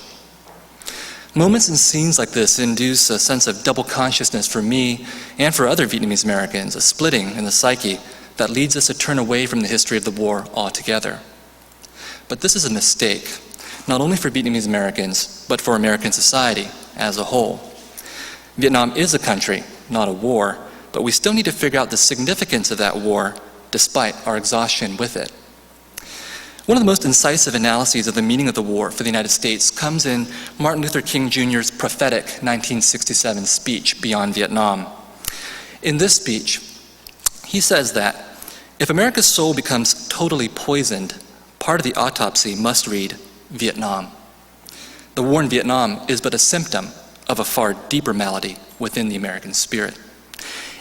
G: Moments and scenes like this induce a sense of double consciousness for me and for other Vietnamese Americans, a splitting in the psyche that leads us to turn away from the history of the war altogether. But this is a mistake, not only for Vietnamese Americans, but for American society as a whole. Vietnam is a country, not a war, but we still need to figure out the significance of that war despite our exhaustion with it. One of the most incisive analyses of the meaning of the war for the United States comes in Martin Luther King Jr.'s prophetic 1967 speech, Beyond Vietnam. In this speech, he says that if America's soul becomes totally poisoned, part of the autopsy must read Vietnam. The war in Vietnam is but a symptom of a far deeper malady within the American spirit.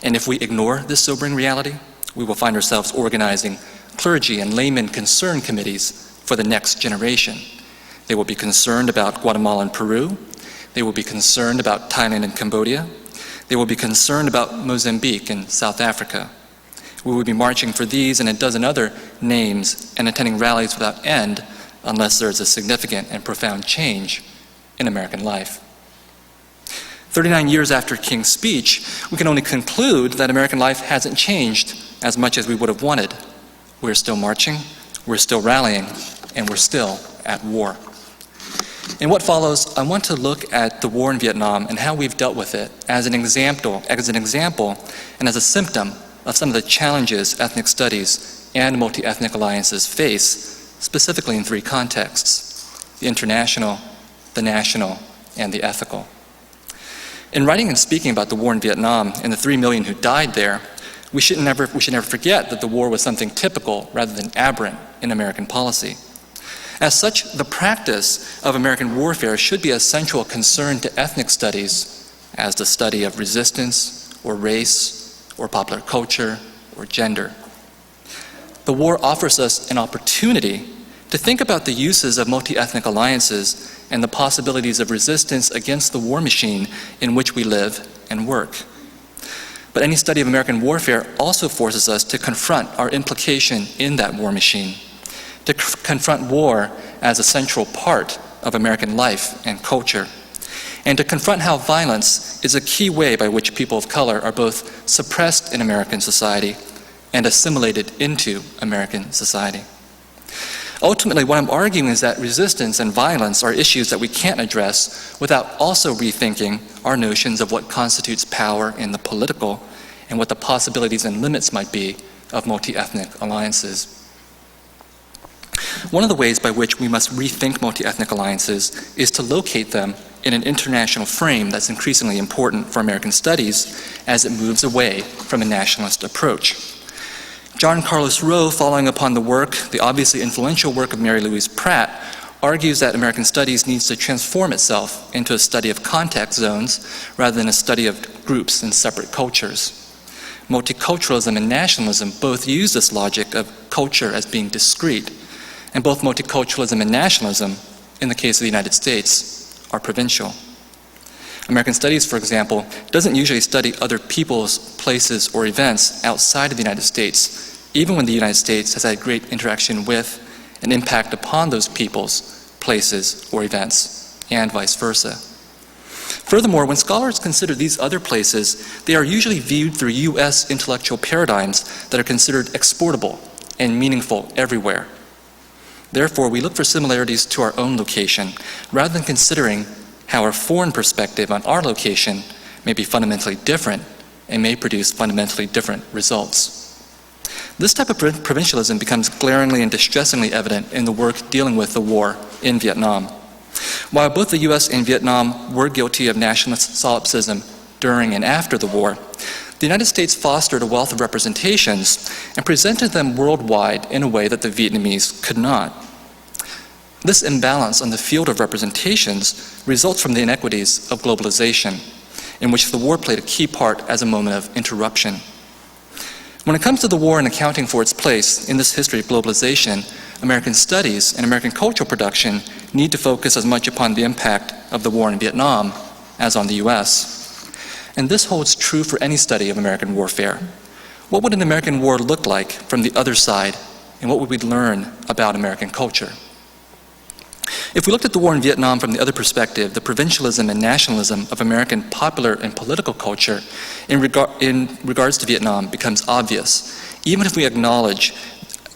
G: And if we ignore this sobering reality, we will find ourselves organizing clergy and layman concern committees for the next generation. They will be concerned about Guatemala and Peru. They will be concerned about Thailand and Cambodia. They will be concerned about Mozambique and South Africa. We will be marching for these and a dozen other names and attending rallies without end unless there is a significant and profound change in American life. 39 years after King's speech, we can only conclude that American life hasn't changed as much as we would have wanted. We're still marching, we're still rallying, and we're still at war. In what follows, I want to look at the war in Vietnam and how we've dealt with it as an example and as a symptom of some of the challenges ethnic studies and multi-ethnic alliances face, specifically in three contexts: the international, the national, and the ethical. In writing and speaking about the war in Vietnam and the 3 million who died there, we should never forget that the war was something typical rather than aberrant in American policy. As such, the practice of American warfare should be a central concern to ethnic studies as the study of resistance or race or popular culture or gender. The war offers us an opportunity to think about the uses of multi-ethnic alliances and the possibilities of resistance against the war machine in which we live and work. But any study of American warfare also forces us to confront our implication in that war machine, to confront war as a central part of American life and culture, and to confront how violence is a key way by which people of color are both suppressed in American society and assimilated into American society. Ultimately, what I'm arguing is that resistance and violence are issues that we can't address without also rethinking our notions of what constitutes power in the political and what the possibilities and limits might be of multi-ethnic alliances. One of the ways by which we must rethink multi-ethnic alliances is to locate them in an international frame that's increasingly important for American studies as it moves away from a nationalist approach. John Carlos Rowe, following upon the obviously influential work of Mary Louise Pratt, argues that American studies needs to transform itself into a study of context zones rather than a study of groups and separate cultures. Multiculturalism and nationalism both use this logic of culture as being discrete, and both multiculturalism and nationalism, in the case of the United States, are provincial. American studies, for example, doesn't usually study other people's, places, or events outside of the United States, even when the United States has had great interaction with and impact upon those people's, places, or events, and vice versa. Furthermore, when scholars consider these other places, they are usually viewed through U.S. intellectual paradigms that are considered exportable and meaningful everywhere. Therefore, we look for similarities to our own location, rather than considering how our foreign perspective on our location may be fundamentally different and may produce fundamentally different results. This type of provincialism becomes glaringly and distressingly evident in the work dealing with the war in Vietnam. While both the US and Vietnam were guilty of nationalist solipsism during and after the war, the United States fostered a wealth of representations and presented them worldwide in a way that the Vietnamese could not. This imbalance on the field of representations results from the inequities of globalization, in which the war played a key part as a moment of interruption. When it comes to the war and accounting for its place in this history of globalization, American studies and American cultural production need to focus as much upon the impact of the war in Vietnam as on the US. And this holds true for any study of American warfare. What would an American war look like from the other side, and what would we learn about American culture? If we looked at the war in Vietnam from the other perspective, the provincialism and nationalism of American popular and political culture in regards to Vietnam becomes obvious, even if we acknowledge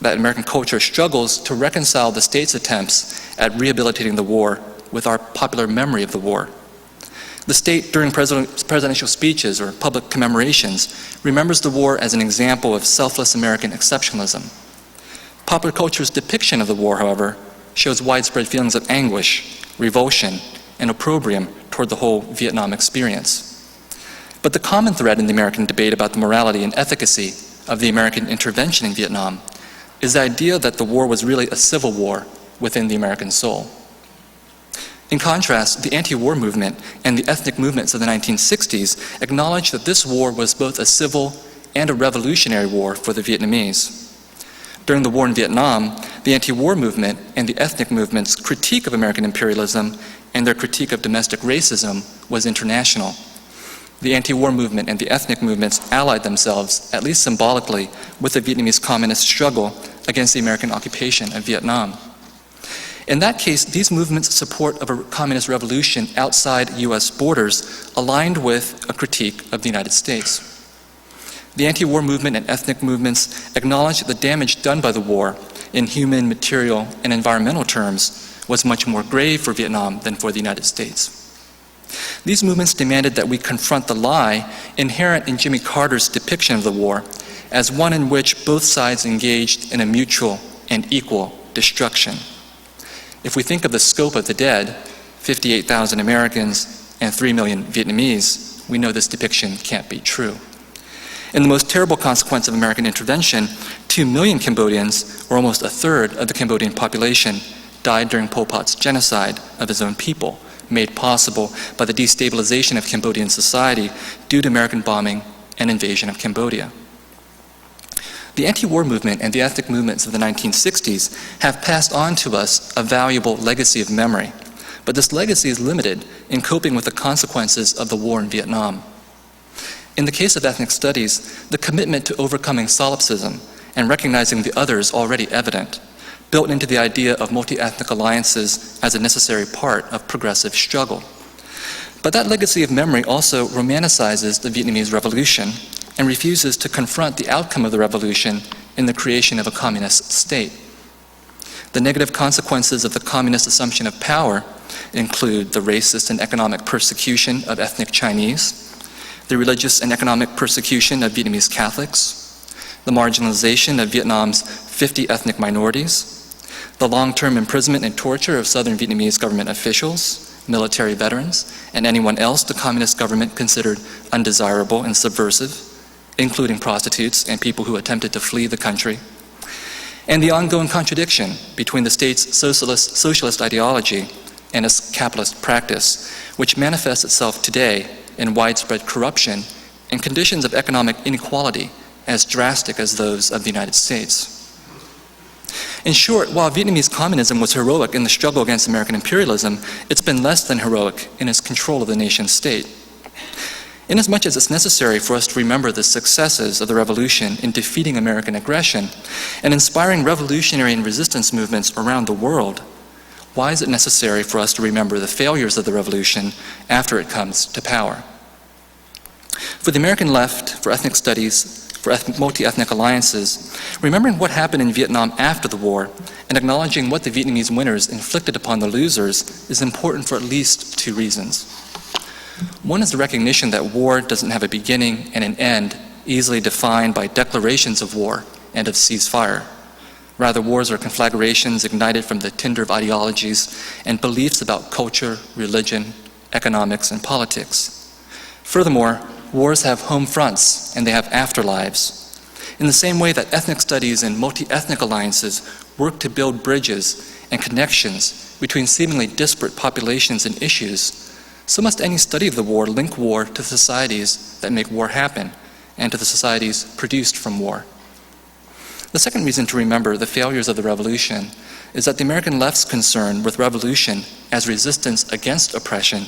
G: that American culture struggles to reconcile the state's attempts at rehabilitating the war with our popular memory of the war. The state, during presidential speeches or public commemorations, remembers the war as an example of selfless American exceptionalism. Popular culture's depiction of the war, however, shows widespread feelings of anguish, revulsion, and opprobrium toward the whole Vietnam experience. But the common thread in the American debate about the morality and efficacy of the American intervention in Vietnam is the idea that the war was really a civil war within the American soul. In contrast, the anti-war movement and the ethnic movements of the 1960s acknowledged that this war was both a civil and a revolutionary war for the Vietnamese. During the war in Vietnam, the anti-war movement and the ethnic movement's critique of American imperialism and their critique of domestic racism was international. The anti-war movement and the ethnic movements allied themselves, at least symbolically, with the Vietnamese communist struggle against the American occupation of Vietnam. In that case, these movements' support of a communist revolution outside US borders aligned with a critique of the United States. The anti-war movement and ethnic movements acknowledged that the damage done by the war in human, material, and environmental terms was much more grave for Vietnam than for the United States. These movements demanded that we confront the lie inherent in Jimmy Carter's depiction of the war as one in which both sides engaged in a mutual and equal destruction. If we think of the scope of the dead, 58,000 Americans and 3 million Vietnamese, we know this depiction can't be true. In the most terrible consequence of American intervention, 2 million Cambodians, or almost a third of the Cambodian population, died during Pol Pot's genocide of his own people, made possible by the destabilization of Cambodian society due to American bombing and invasion of Cambodia. The anti-war movement and the ethnic movements of the 1960s have passed on to us a valuable legacy of memory, but this legacy is limited in coping with the consequences of the war in Vietnam. In the case of ethnic studies, the commitment to overcoming solipsism and recognizing the other is already evident, built into the idea of multi-ethnic alliances as a necessary part of progressive struggle. But that legacy of memory also romanticizes the Vietnamese Revolution and refuses to confront the outcome of the revolution in the creation of a communist state. The negative consequences of the communist assumption of power include the racist and economic persecution of ethnic Chinese, the religious and economic persecution of Vietnamese Catholics, the marginalization of Vietnam's 50 ethnic minorities, the long-term imprisonment and torture of southern Vietnamese government officials, military veterans, and anyone else the communist government considered undesirable and subversive, including prostitutes and people who attempted to flee the country, and the ongoing contradiction between the state's socialist ideology and its capitalist practice, which manifests itself today in widespread corruption and conditions of economic inequality as drastic as those of the United States. In short, while Vietnamese communism was heroic in the struggle against American imperialism, it's been less than heroic in its control of the nation state. Inasmuch as it's necessary for us to remember the successes of the revolution in defeating American aggression and inspiring revolutionary and resistance movements around the world, why is it necessary for us to remember the failures of the revolution after it comes to power? For the American left, for ethnic studies, for multi-ethnic alliances, remembering what happened in Vietnam after the war and acknowledging what the Vietnamese winners inflicted upon the losers is important for at least 2 reasons. One is the recognition that war doesn't have a beginning and an end easily defined by declarations of war and of ceasefire. Rather, wars are conflagrations ignited from the tinder of ideologies and beliefs about culture, religion, economics, and politics. Furthermore, wars have home fronts and they have afterlives. In the same way that ethnic studies and multi-ethnic alliances work to build bridges and connections between seemingly disparate populations and issues, so must any study of the war link war to the societies that make war happen and to the societies produced from war. The second reason to remember the failures of the revolution is that the American left's concern with revolution as resistance against oppression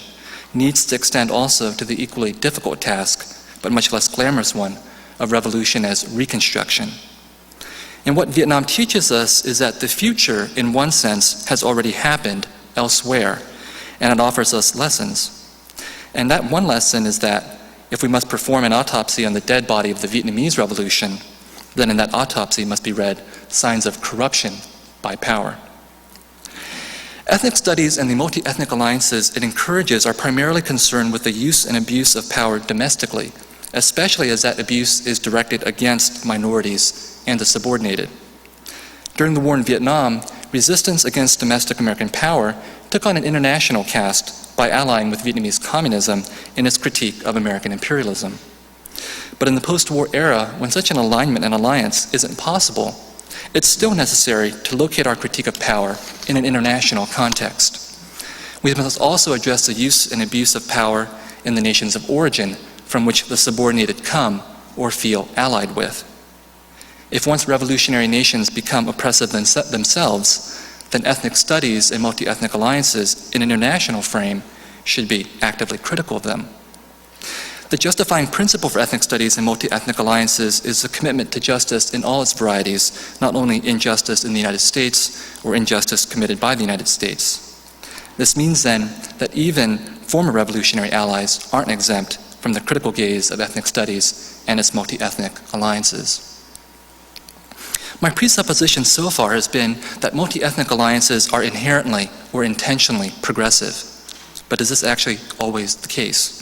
G: needs to extend also to the equally difficult task, but much less glamorous one, of revolution as reconstruction. And what Vietnam teaches us is that the future, in one sense, has already happened elsewhere, and it offers us lessons. And that one lesson is that if we must perform an autopsy on the dead body of the Vietnamese Revolution, then in that autopsy must be read signs of corruption by power. Ethnic studies and the multi-ethnic alliances it encourages are primarily concerned with the use and abuse of power domestically, especially as that abuse is directed against minorities and the subordinated. During the war in Vietnam, resistance against domestic American power took on an international cast by allying with Vietnamese communism in its critique of American imperialism. But in the post-war era, when such an alignment and alliance isn't possible, it's still necessary to locate our critique of power in an international context. We must also address the use and abuse of power in the nations of origin from which the subordinated come or feel allied with. If once revolutionary nations become oppressive themselves, then ethnic studies and multi-ethnic alliances in an international frame should be actively critical of them. The justifying principle for ethnic studies and multi-ethnic alliances is a commitment to justice in all its varieties, not only injustice in the United States or injustice committed by the United States. This means then that even former revolutionary allies aren't exempt from the critical gaze of ethnic studies and its multi-ethnic alliances. My presupposition so far has been that multi-ethnic alliances are inherently or intentionally progressive. But is this actually always the case?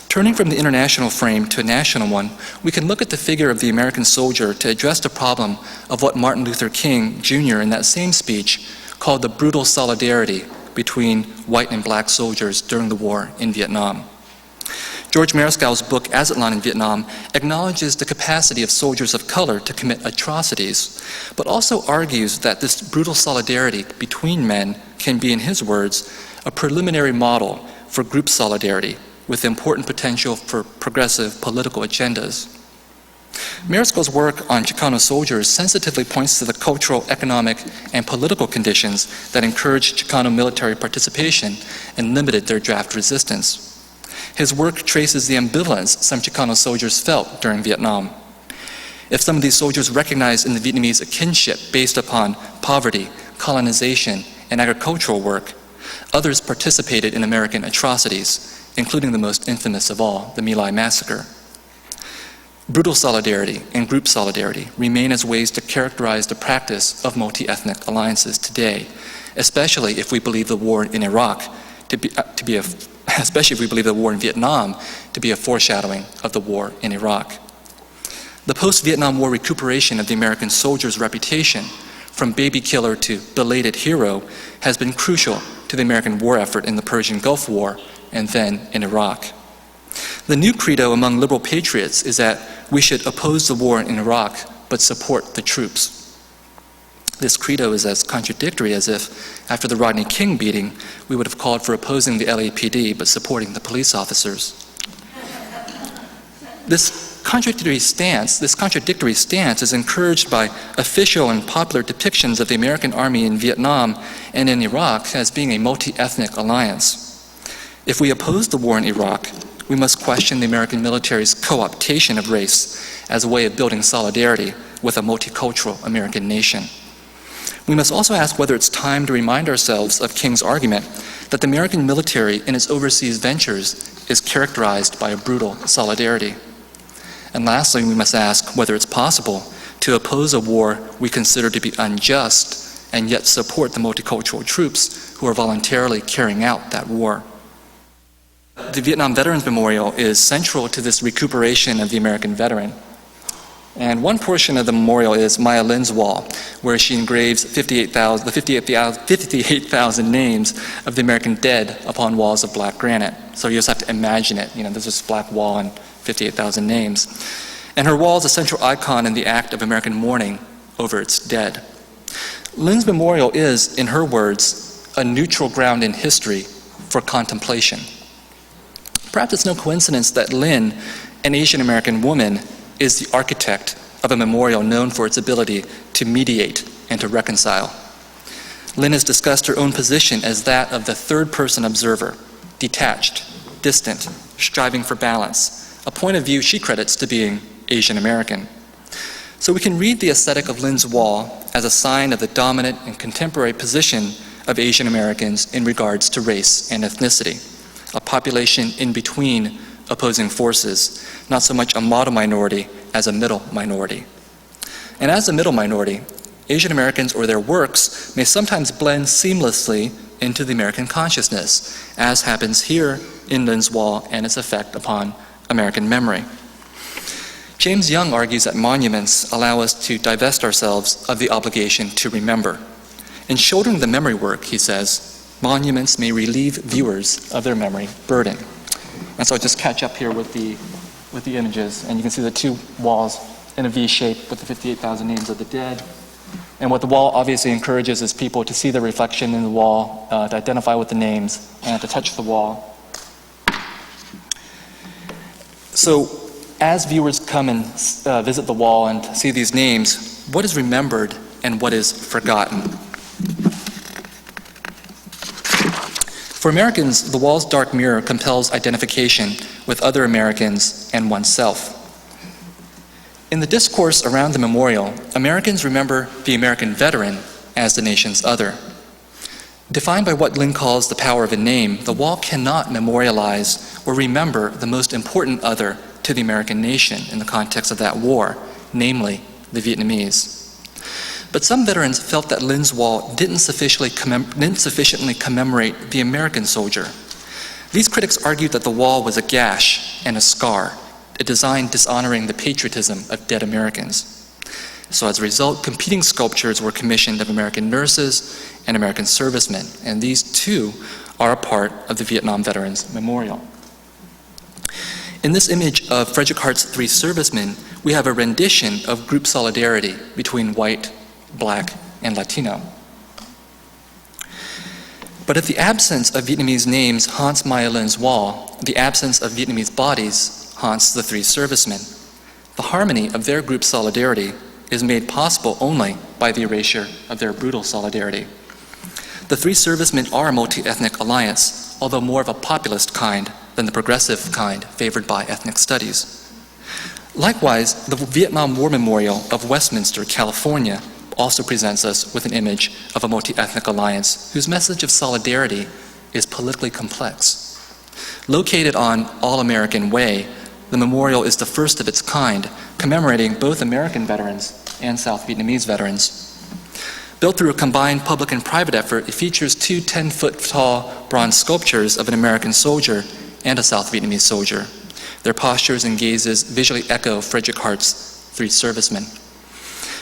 G: Turning from the international frame to a national one, we can look at the figure of the American soldier to address the problem of what Martin Luther King Jr. in that same speech called the brutal solidarity between white and black soldiers during the war in Vietnam. George Mariscal's book, Aztlan in Vietnam, acknowledges the capacity of soldiers of color to commit atrocities, but also argues that this brutal solidarity between men can be, in his words, a preliminary model for group solidarity with important potential for progressive political agendas. Mariscal's work on Chicano soldiers sensitively points to the cultural, economic, and political conditions that encouraged Chicano military participation and limited their draft resistance. His work traces the ambivalence some Chicano soldiers felt during Vietnam. If some of these soldiers recognized in the Vietnamese a kinship based upon poverty, colonization, and agricultural work, others participated in American atrocities, including the most infamous of all, the My Lai massacre. Brutal solidarity and group solidarity remain as ways to characterize the practice of multi-ethnic alliances today, especially if we believe the war in Iraq especially if we believe the war in Vietnam to be a foreshadowing of the war in Iraq. The post-Vietnam War recuperation of the American soldier's reputation, from baby killer to belated hero, has been crucial to the American war effort in the Persian Gulf War and then in Iraq. The new credo among liberal patriots is that we should oppose the war in Iraq but support the troops. This credo is as contradictory as if, after the Rodney King beating, we would have called for opposing the LAPD but supporting the police officers. This contradictory stance is encouraged by official and popular depictions of the American army in Vietnam and in Iraq as being a multi-ethnic alliance. If we oppose the war in Iraq, we must question the American military's co-optation of race as a way of building solidarity with a multicultural American nation. We must also ask whether it's time to remind ourselves of King's argument that the American military in its overseas ventures is characterized by a brutal solidarity. And lastly, we must ask whether it's possible to oppose a war we consider to be unjust and yet support the multicultural troops who are voluntarily carrying out that war. The Vietnam Veterans Memorial is central to this recuperation of the American veteran. And one portion of the memorial is Maya Lin's wall, where she engraves 58,000 names of the American dead upon walls of black granite. So you just have to imagine it. There's this black wall and 58,000 names. And her wall is a central icon in the act of American mourning over its dead. Lin's memorial is, in her words, a neutral ground in history for contemplation. Perhaps it's no coincidence that Lin, an Asian American woman, is the architect of a memorial known for its ability to mediate and to reconcile. Lin has discussed her own position as that of the third-person observer, detached, distant, striving for balance, a point of view she credits to being Asian American. So we can read the aesthetic of Lin's wall as a sign of the dominant and contemporary position of Asian Americans in regards to race and ethnicity, a population in between opposing forces, not so much a model minority as a middle minority. And as a middle minority, Asian Americans or their works may sometimes blend seamlessly into the American consciousness, as happens here in Lin's Wall and its effect upon American memory. James Young argues that monuments allow us to divest ourselves of the obligation to remember. In shouldering the memory work, he says, monuments may relieve viewers of their memory burden. And so I'll just catch up here with the images, and you can see the two walls in a V shape with the 58,000 names of the dead. And what the wall obviously encourages is people to see the reflection in the wall, to identify with the names, and to touch the wall. So as viewers come and visit the wall and see these names, what is remembered and what is forgotten? For Americans, the wall's dark mirror compels identification with other Americans and oneself. In the discourse around the memorial, Americans remember the American veteran as the nation's other. Defined by what Lin calls the power of a name, the wall cannot memorialize or remember the most important other to the American nation in the context of that war, namely the Vietnamese. But some veterans felt that Lin's wall didn't sufficiently commemorate the American soldier. These critics argued that the wall was a gash and a scar, a design dishonoring the patriotism of dead Americans. So as a result, competing sculptures were commissioned of American nurses and American servicemen, and these too are a part of the Vietnam Veterans Memorial. In this image of Frederick Hart's three servicemen, we have a rendition of group solidarity between white, black, and Latino. But if the absence of Vietnamese names haunts Maya Lin's wall, the absence of Vietnamese bodies haunts the three servicemen. The harmony of their group solidarity is made possible only by the erasure of their brutal solidarity. The three servicemen are a multi-ethnic alliance, although more of a populist kind than the progressive kind favored by ethnic studies. Likewise, the Vietnam War Memorial of Westminster, California, also presents us with an image of a multi-ethnic alliance whose message of solidarity is politically complex. Located on All-American Way, the memorial is the first of its kind, commemorating both American veterans and South Vietnamese veterans. Built through a combined public and private effort, it features two 10-foot-tall bronze sculptures of an American soldier and a South Vietnamese soldier. Their postures and gazes visually echo Frederick Hart's three servicemen.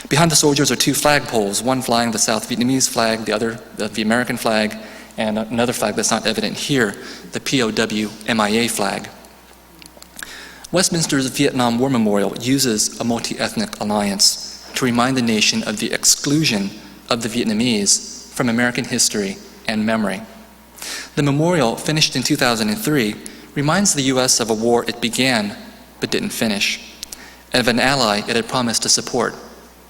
G: Behind the soldiers are two flagpoles, one flying the South Vietnamese flag, the other the American flag, and another flag that's not evident here, the POW MIA flag. Westminster's Vietnam War Memorial uses a multi-ethnic alliance to remind the nation of the exclusion of the Vietnamese from American history and memory. The memorial, finished in 2003, reminds the U.S. of a war it began but didn't finish, and of an ally it had promised to support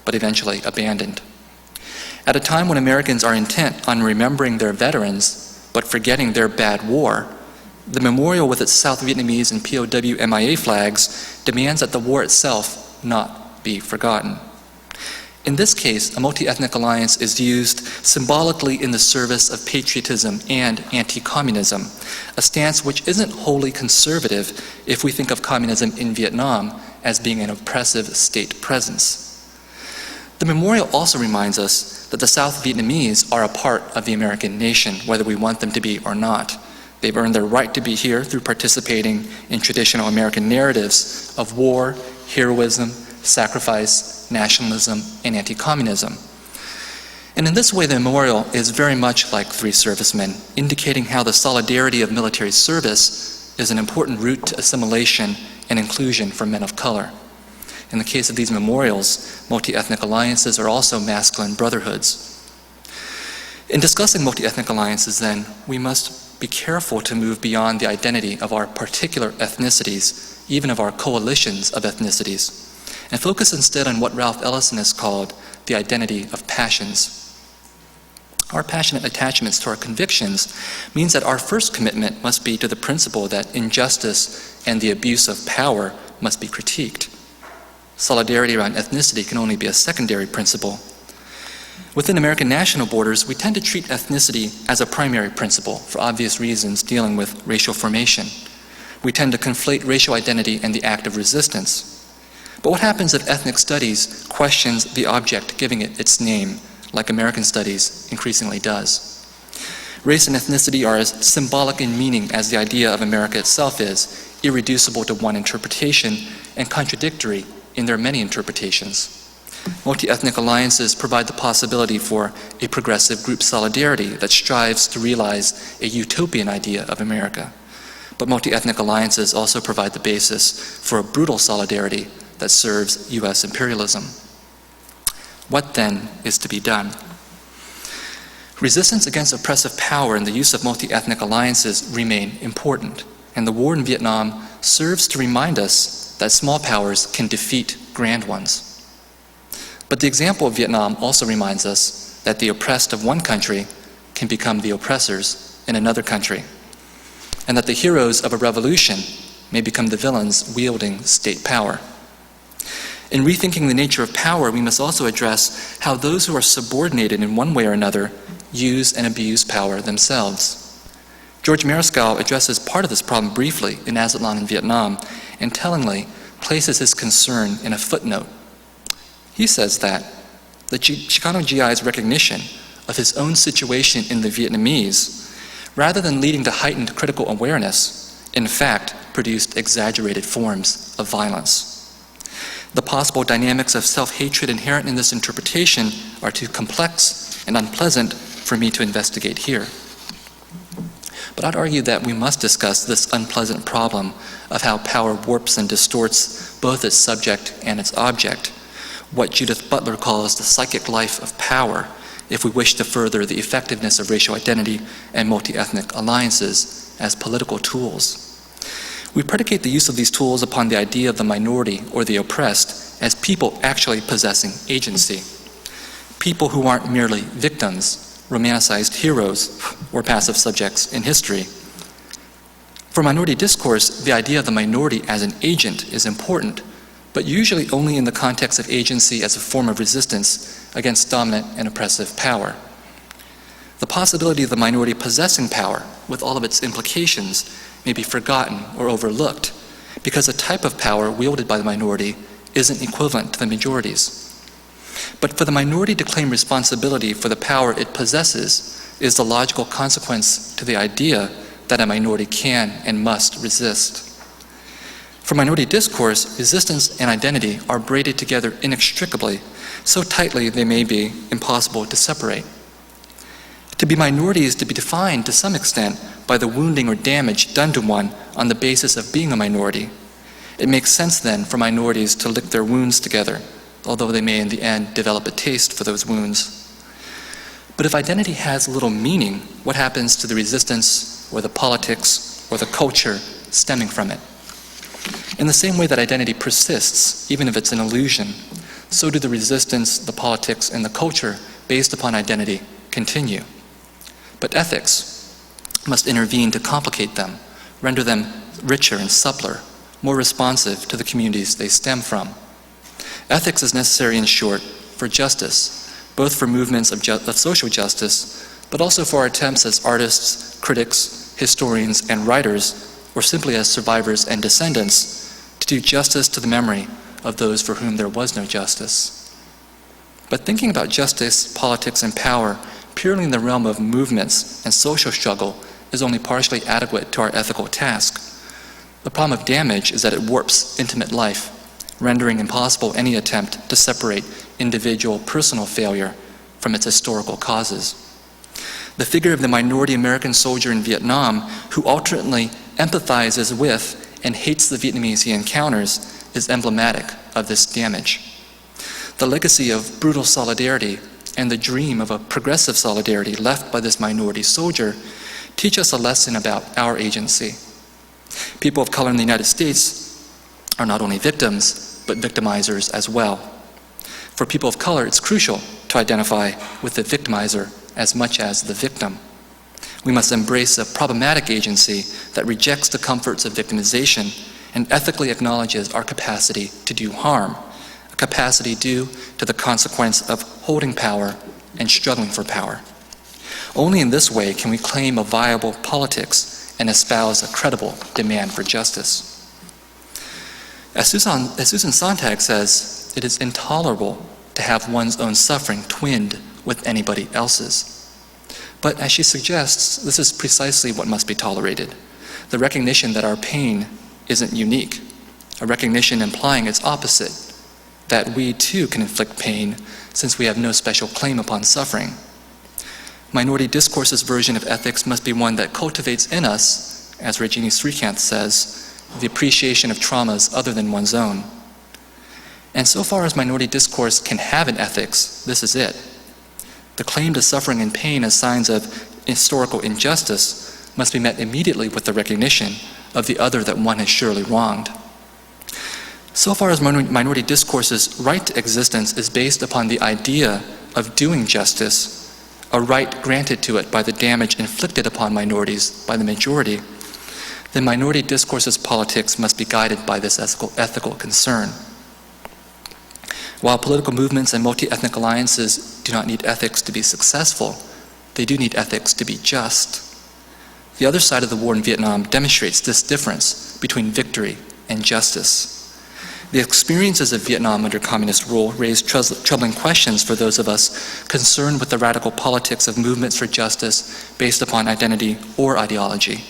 G: but eventually abandoned. At a time when Americans are intent on remembering their veterans but forgetting their bad war, the memorial with its South Vietnamese and POW MIA flags demands that the war itself not be forgotten. In this case, a multi-ethnic alliance is used symbolically in the service of patriotism and anti-communism, a stance which isn't wholly conservative if we think of communism in Vietnam as being an oppressive state presence. The memorial also reminds us that the South Vietnamese are a part of the American nation, whether we want them to be or not. They've earned their right to be here through participating in traditional American narratives of war, heroism, sacrifice, nationalism, and anti-communism. And in this way, the memorial is very much like three servicemen, indicating how the solidarity of military service is an important route to assimilation and inclusion for men of color. In the case of these memorials, multi-ethnic alliances are also masculine brotherhoods. In discussing multi-ethnic alliances, then, we must be careful to move beyond the identity of our particular ethnicities, even of our coalitions of ethnicities, and focus instead on what Ralph Ellison has called the identity of passions. Our passionate attachments to our convictions means that our first commitment must be to the principle that injustice and the abuse of power must be critiqued. Solidarity around ethnicity can only be a secondary principle. Within American national borders, we tend to treat ethnicity as a primary principle for obvious reasons dealing with racial formation. We tend to conflate racial identity and the act of resistance. But what happens if ethnic studies questions the object giving it its name, like American studies increasingly does? Race and ethnicity are as symbolic in meaning as the idea of America itself is, irreducible to one interpretation and contradictory in their many interpretations. Multi-ethnic alliances provide the possibility for a progressive group solidarity that strives to realize a utopian idea of America. But multi-ethnic alliances also provide the basis for a brutal solidarity that serves U.S. imperialism. What then is to be done? Resistance against oppressive power and the use of multi-ethnic alliances remain important, and the war in Vietnam serves to remind us that small powers can defeat grand ones. But the example of Vietnam also reminds us that the oppressed of one country can become the oppressors in another country, and that the heroes of a revolution may become the villains wielding state power. In rethinking the nature of power, we must also address how those who are subordinated in one way or another use and abuse power themselves. George Mariscal addresses part of this problem briefly in Azatlan in Vietnam, and tellingly places his concern in a footnote. He says that the Chicano GI's recognition of his own situation in the Vietnamese, rather than leading to heightened critical awareness, in fact produced exaggerated forms of violence. The possible dynamics of self-hatred inherent in this interpretation are too complex and unpleasant for me to investigate here. But I'd argue that we must discuss this unpleasant problem of how power warps and distorts both its subject and its object, what Judith Butler calls the psychic life of power, if we wish to further the effectiveness of racial identity and multi-ethnic alliances as political tools. We predicate the use of these tools upon the idea of the minority or the oppressed as people actually possessing agency. People who aren't merely victims, romanticized heroes, or passive subjects in history. For minority discourse, the idea of the minority as an agent is important, but usually only in the context of agency as a form of resistance against dominant and oppressive power. The possibility of the minority possessing power, with all of its implications, may be forgotten or overlooked because the type of power wielded by the minority isn't equivalent to the majority's. But for the minority to claim responsibility for the power it possesses is the logical consequence to the idea that a minority can and must resist. For minority discourse, resistance and identity are braided together inextricably, so tightly they may be impossible to separate. To be minority is to be defined to some extent by the wounding or damage done to one on the basis of being a minority. It makes sense then for minorities to lick their wounds together, although they may in the end develop a taste for those wounds. But if identity has little meaning, what happens to the resistance or the politics or the culture stemming from it? In the same way that identity persists, even if it's an illusion, so do the resistance, the politics, and the culture based upon identity continue. But ethics must intervene to complicate them, render them richer and suppler, more responsive to the communities they stem from. Ethics is necessary, in short, for justice, both for movements of social justice, but also for our attempts as artists, critics, historians, and writers, or simply as survivors and descendants, to do justice to the memory of those for whom there was no justice. But thinking about justice, politics, and power purely in the realm of movements and social struggle is only partially adequate to our ethical task. The problem of damage is that it warps intimate life, rendering impossible any attempt to separate individual personal failure from its historical causes. The figure of the minority American soldier in Vietnam who alternately empathizes with and hates the Vietnamese he encounters is emblematic of this damage. The legacy of brutal solidarity and the dream of a progressive solidarity left by this minority soldier teach us a lesson about our agency. People of color in the United States are not only victims, but victimizers as well. For people of color, it's crucial to identify with the victimizer as much as the victim. We must embrace a problematic agency that rejects the comforts of victimization and ethically acknowledges our capacity to do harm, a capacity due to the consequence of holding power and struggling for power. Only in this way can we claim a viable politics and espouse a credible demand for justice. As Susan Sontag says, it is intolerable to have one's own suffering twinned with anybody else's. But as she suggests, this is precisely what must be tolerated: the recognition that our pain isn't unique, a recognition implying its opposite, that we too can inflict pain since we have no special claim upon suffering. Minority discourse's version of ethics must be one that cultivates in us, as Rajini Srikanth says, the appreciation of traumas other than one's own. And so far as minority discourse can have an ethics, this is it. The claim to suffering and pain as signs of historical injustice must be met immediately with the recognition of the other that one has surely wronged. So far as minority discourse's right to existence is based upon the idea of doing justice, a right granted to it by the damage inflicted upon minorities by the majority, then minority discourse's politics must be guided by this ethical concern. While political movements and multi-ethnic alliances do not need ethics to be successful, they do need ethics to be just. The other side of the war in Vietnam demonstrates this difference between victory and justice. The experiences of Vietnam under communist rule raised troubling questions for those of us concerned with the radical politics of movements for justice based upon identity or ideology.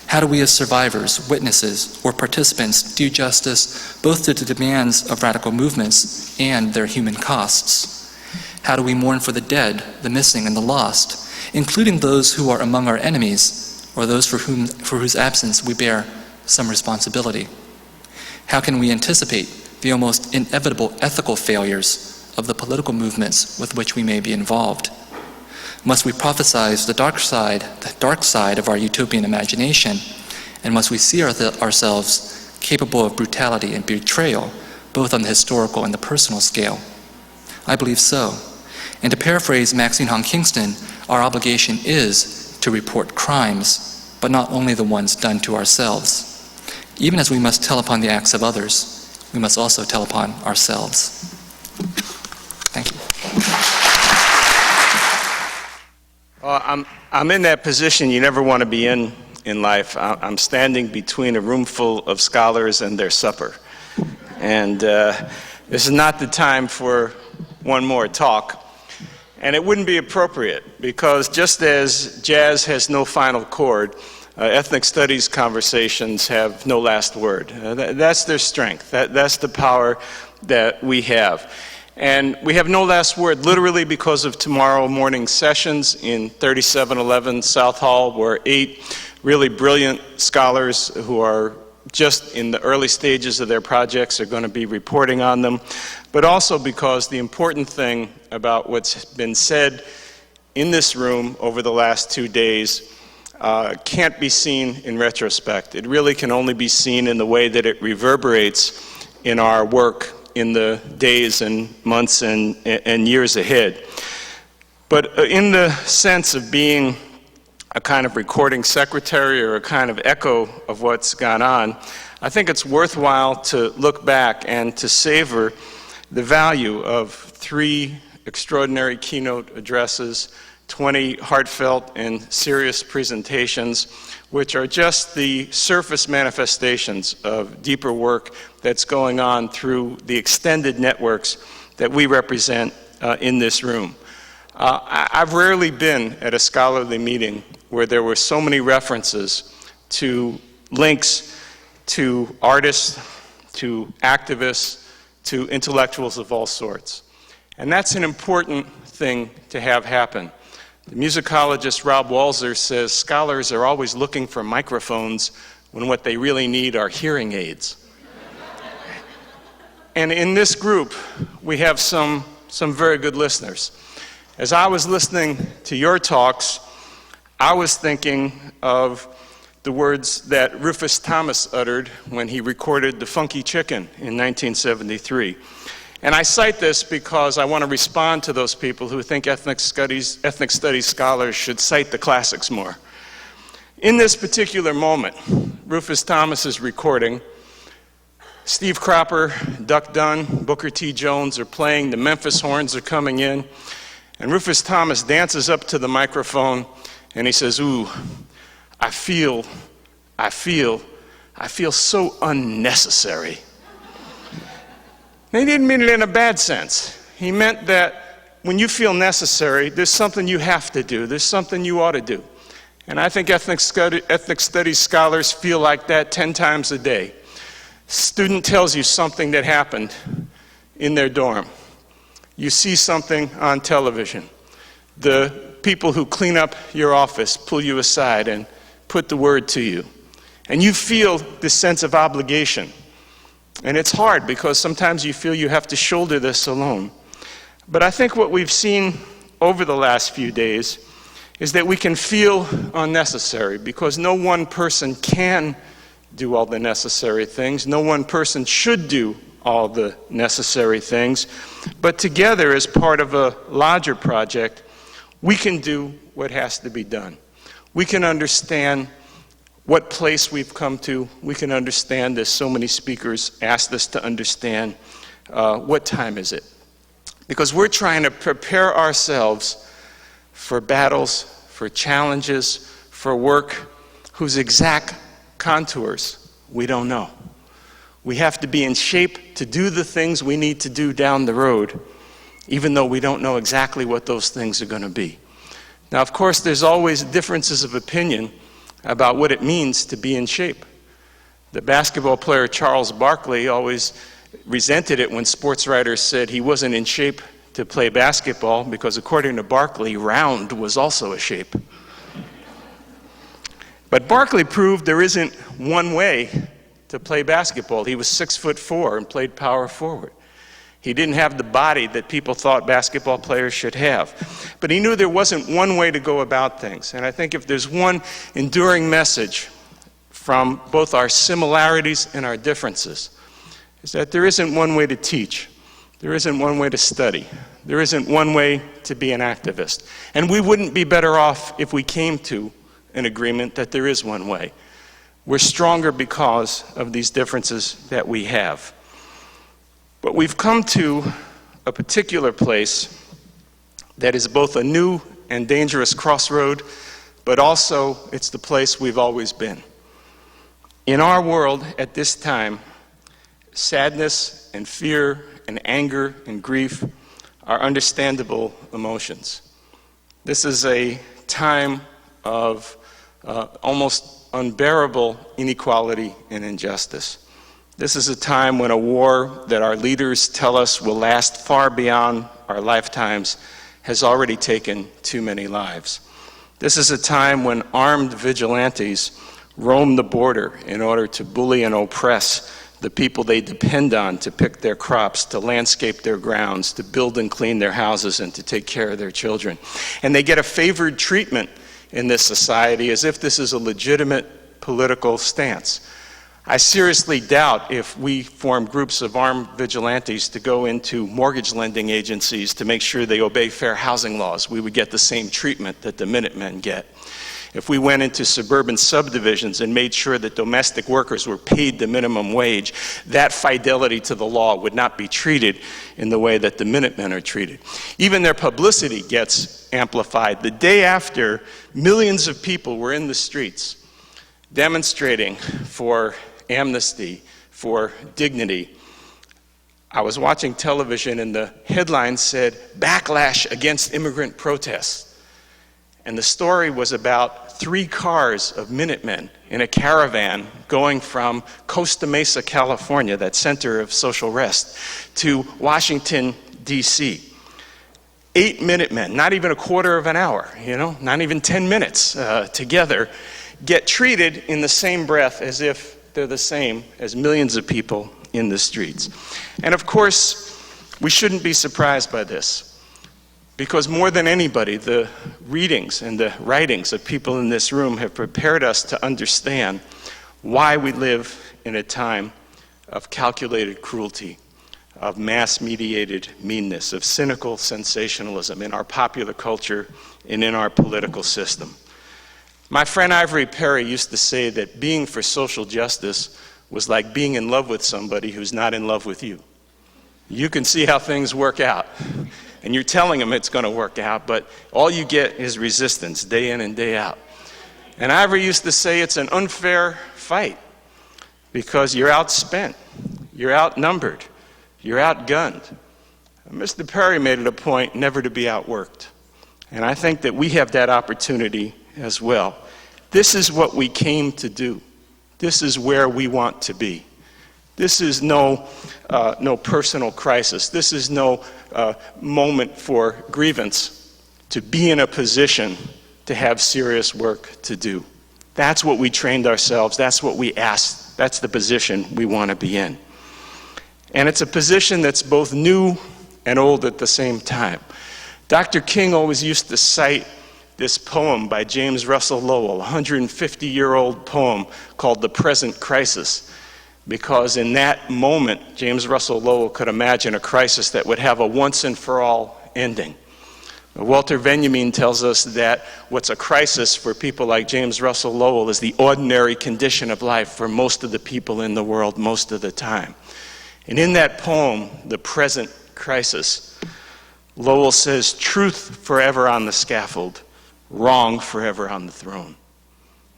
G: How do we as survivors, witnesses, or participants do justice both to the demands of radical movements and their human costs? How do we mourn for the dead, the missing, and the lost, including those who are among our enemies, or those for whose absence we bear some responsibility? How can we anticipate the almost inevitable ethical failures of the political movements with which we may be involved? Must we prophesize the dark side of our utopian imagination, and must we see ourselves capable of brutality and betrayal, both on the historical and the personal scale? I believe so. And to paraphrase Maxine Hong Kingston, our obligation is to report crimes, but not only the ones done to ourselves. Even as we must tell upon the acts of others, we must also tell upon ourselves. Thank you.
D: I'm in that position you never want to be in life. I'm standing between a room full of scholars and their supper. And this is not the time for one more talk. And it wouldn't be appropriate, because just as jazz has no final chord, ethnic studies conversations have no last word. That's their strength. That's the power that we have. And we have no last word literally because of tomorrow morning's sessions in 3711 South Hall, where 8 really brilliant scholars who are just in the early stages of their projects are going to be reporting on them, but also because the important thing about what's been said in this room over the last 2 days can't be seen in retrospect. It really can only be seen in the way that it reverberates in our work in the days and months and years ahead. But in the sense of being a kind of recording secretary or a kind of echo of what's gone on, I think it's worthwhile to look back and to savor the value of 3 extraordinary keynote addresses, 20 heartfelt and serious presentations, which are just the surface manifestations of deeper work that's going on through the extended networks that we represent in this room. I've rarely been at a scholarly meeting where there were so many references to links to artists, to activists, to intellectuals of all sorts. And that's an important thing to have happen. The musicologist Rob Walzer says scholars are always looking for microphones when what they really need are hearing aids. And in this group, we have some very good listeners. As I was listening to your talks, I was thinking of the words that Rufus Thomas uttered when he recorded The Funky Chicken in 1973. And I cite this because I want to respond to those people who think ethnic studies scholars should cite the classics more. In this particular moment, Rufus Thomas's recording, Steve Cropper, Duck Dunn, Booker T. Jones are playing, the Memphis horns are coming in, and Rufus Thomas dances up to the microphone and he says, "Ooh, I feel so unnecessary."
H: And he didn't mean it in a bad sense. He meant that when you feel necessary, there's something you have to do. There's something you ought to do. And I think ethnic studies scholars feel like that 10 times a day. Student tells you something that happened in their dorm. You see something on television. The people who clean up your office pull you aside and put the word to you. And you feel this sense of obligation. And it's hard because sometimes you feel you have to shoulder this alone. But I think what we've seen over the last few days is that we can feel unnecessary because no one person can do all the necessary things. No one person should do all the necessary things. But together, as part of a larger project, we can do what has to be done. We can understand what place we've come to. We can understand, as so many speakers asked us to understand, what time is it? Because we're trying to prepare ourselves for battles, for challenges, for work whose exact contours we don't know. We have to be in shape to do the things we need to do down the road, even though we don't know exactly what those things are going to be. Now, of course, there's always differences of opinion about what it means to be in shape. The basketball player Charles Barkley always resented it when sports writers said he wasn't in shape to play basketball because, according to Barkley, round was also a shape. But Barkley proved there isn't one way to play basketball. He was 6'4" and played power forward. He didn't have the body that people thought basketball players should have. But he knew there wasn't one way to go about things. And I think if there's one enduring message from both our similarities and our differences, is that there isn't one way to teach. There isn't one way to study. There isn't one way to be an activist. And we wouldn't be better off if we came to an agreement that there is one way. We're stronger because of these differences that we have. But we've come to a particular place that is both a new and dangerous crossroad, but also it's the place we've always been. In our world at this time, sadness and fear and anger and grief are understandable emotions. This is a time of almost unbearable inequality and injustice. This is a time when a war that our leaders tell us will last far beyond our lifetimes has already taken too many lives. This is a time when armed vigilantes roam the border in order to bully and oppress the people they depend on to pick their crops, to landscape their grounds, to build and clean their houses, and to take care of their children. And they get a favored treatment in this society as if this is a legitimate political stance. I seriously doubt if we form groups of armed vigilantes to go into mortgage lending agencies to make sure they obey fair housing laws, we would get the same treatment that the Minutemen get. If we went into suburban subdivisions and made sure that domestic workers were paid the minimum wage, that fidelity to the law would not be treated in the way that the Minutemen are treated. Even their publicity gets amplified. The day after, millions of people were in the streets demonstrating for amnesty, for dignity. I was watching television and the headline said, "Backlash against immigrant protests." And the story was about 3 cars of Minutemen in a caravan going from Costa Mesa, California, that center of social rest, to Washington, D.C. 8 Minutemen, not even a quarter of an hour, not even 10 minutes together, get treated in the same breath as if they're the same as millions of people in the streets. And of course, we shouldn't be surprised by this, because more than anybody, the readings and the writings of people in this room have prepared us to understand why we live in a time of calculated cruelty, of mass-mediated meanness, of cynical sensationalism in our popular culture and in our political system. My friend Ivory Perry used to say that being for social justice was like being in love with somebody who's not in love with you. You can see how things work out, and you're telling them it's going to work out, but all you get is resistance day in and day out. And Ivory used to say it's an unfair fight because you're outspent, you're outnumbered, you're outgunned. Mr. Perry made it a point never to be outworked. And I think that we have that opportunity as well. This is what we came to do. This is where we want to be. This is no personal crisis. This is no moment for grievance. To be in a position to have serious work to do. That's what we trained ourselves. That's what we asked. That's the position we want to be in. And it's a position that's both new and old at the same time. Dr. King always used to cite this poem by James Russell Lowell, a 150-year-old poem called The Present Crisis, because in that moment, James Russell Lowell could imagine a crisis that would have a once-and-for-all ending. Walter Benjamin tells us that what's a crisis for people like James Russell Lowell is the ordinary condition of life for most of the people in the world most of the time. And in that poem, The Present Crisis, Lowell says, truth forever on the scaffold, wrong forever on the throne.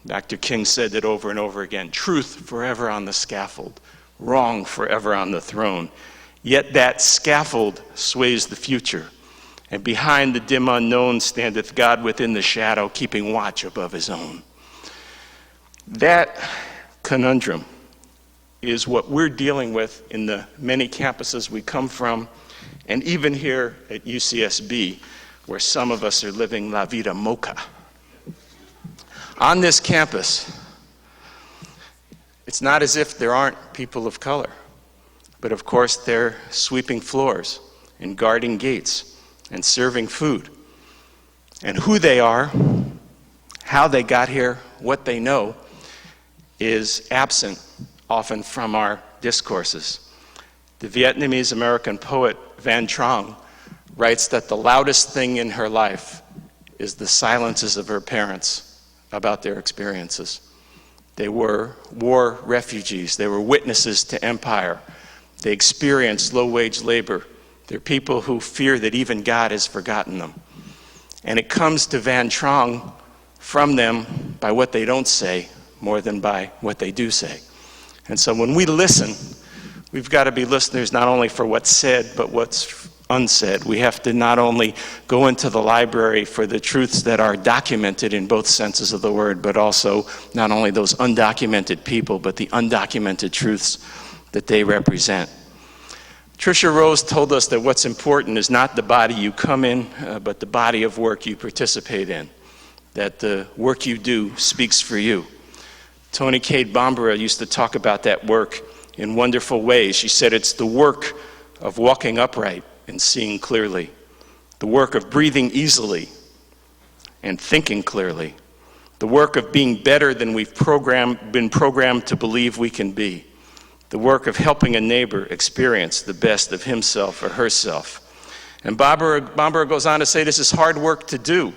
H: Dr. King said that over and over again, truth forever on the scaffold, wrong forever on the throne. Yet that scaffold sways the future, and behind the dim unknown standeth God within the shadow, keeping watch above his own. That conundrum is what we're dealing with in the many campuses we come from, and even here at UCSB, where some of us are living La Vida Mocha. On this campus, it's not as if there aren't people of color, but of course they're sweeping floors and guarding gates and serving food. And who they are, how they got here, what they know, is absent often from our discourses. The Vietnamese American poet Van Trong writes that the loudest thing in her life is the silences of her parents about their experiences. They were war refugees. They were witnesses to empire. They experienced low-wage labor. They're people who fear that even God has forgotten them. And it comes to Van Trong from them by what they don't say more than by what they do say. And so when we listen, we've got to be listeners not only for what's said, but what's unsaid. We have to not only go into the library for the truths that are documented in both senses of the word, but also not only those undocumented people, but the undocumented truths that they represent. Tricia Rose told us that what's important is not the body you come in, but the body of work you participate in, that the work you do speaks for you. Toni Cade Bambara used to talk about that work in wonderful ways. She said it's the work of walking upright and seeing clearly, the work of breathing easily and thinking clearly, the work of being better than we've been programmed to believe we can be, the work of helping a neighbor experience the best of himself or herself. And Bambara goes on to say this is hard work to do.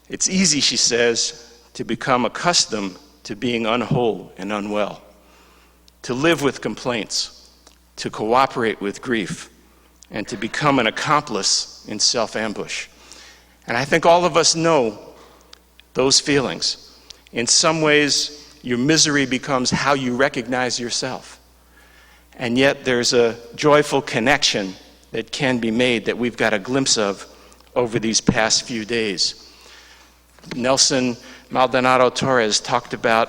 H: It's easy, she says, to become accustomed to being unwhole and unwell, to live with complaints, to cooperate with grief, and to become an accomplice in self-ambush. And I think all of us know those feelings. In some ways, your misery becomes how you recognize yourself. And yet there's a joyful connection that can be made that we've got a glimpse of over these past few days. Nelson Maldonado Torres talked about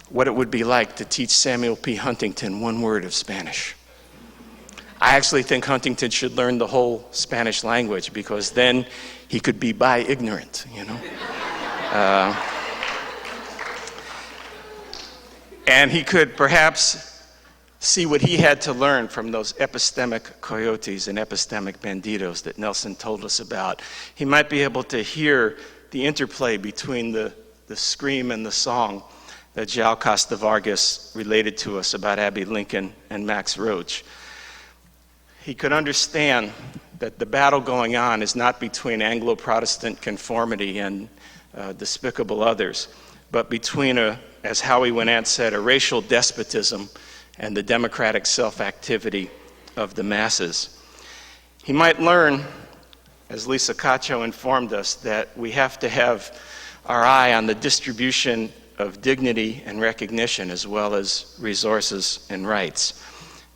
H: what it would be like to teach Samuel P. Huntington one word of Spanish. I actually think Huntington should learn the whole Spanish language, because then he could be bi-ignorant, you know. And he could perhaps see what he had to learn from those epistemic coyotes and epistemic banditos that Nelson told us about. He might be able to hear the interplay between the scream and the song that João Costa Vargas related to us about Abbey Lincoln and Max Roach. He could understand that the battle going on is not between Anglo-Protestant conformity and despicable others, but between, as Howie Winant said, a racial despotism and the democratic self-activity of the masses. He might learn, as Lisa Cacho informed us, that we have to have our eye on the distribution of dignity and recognition as well as resources and rights.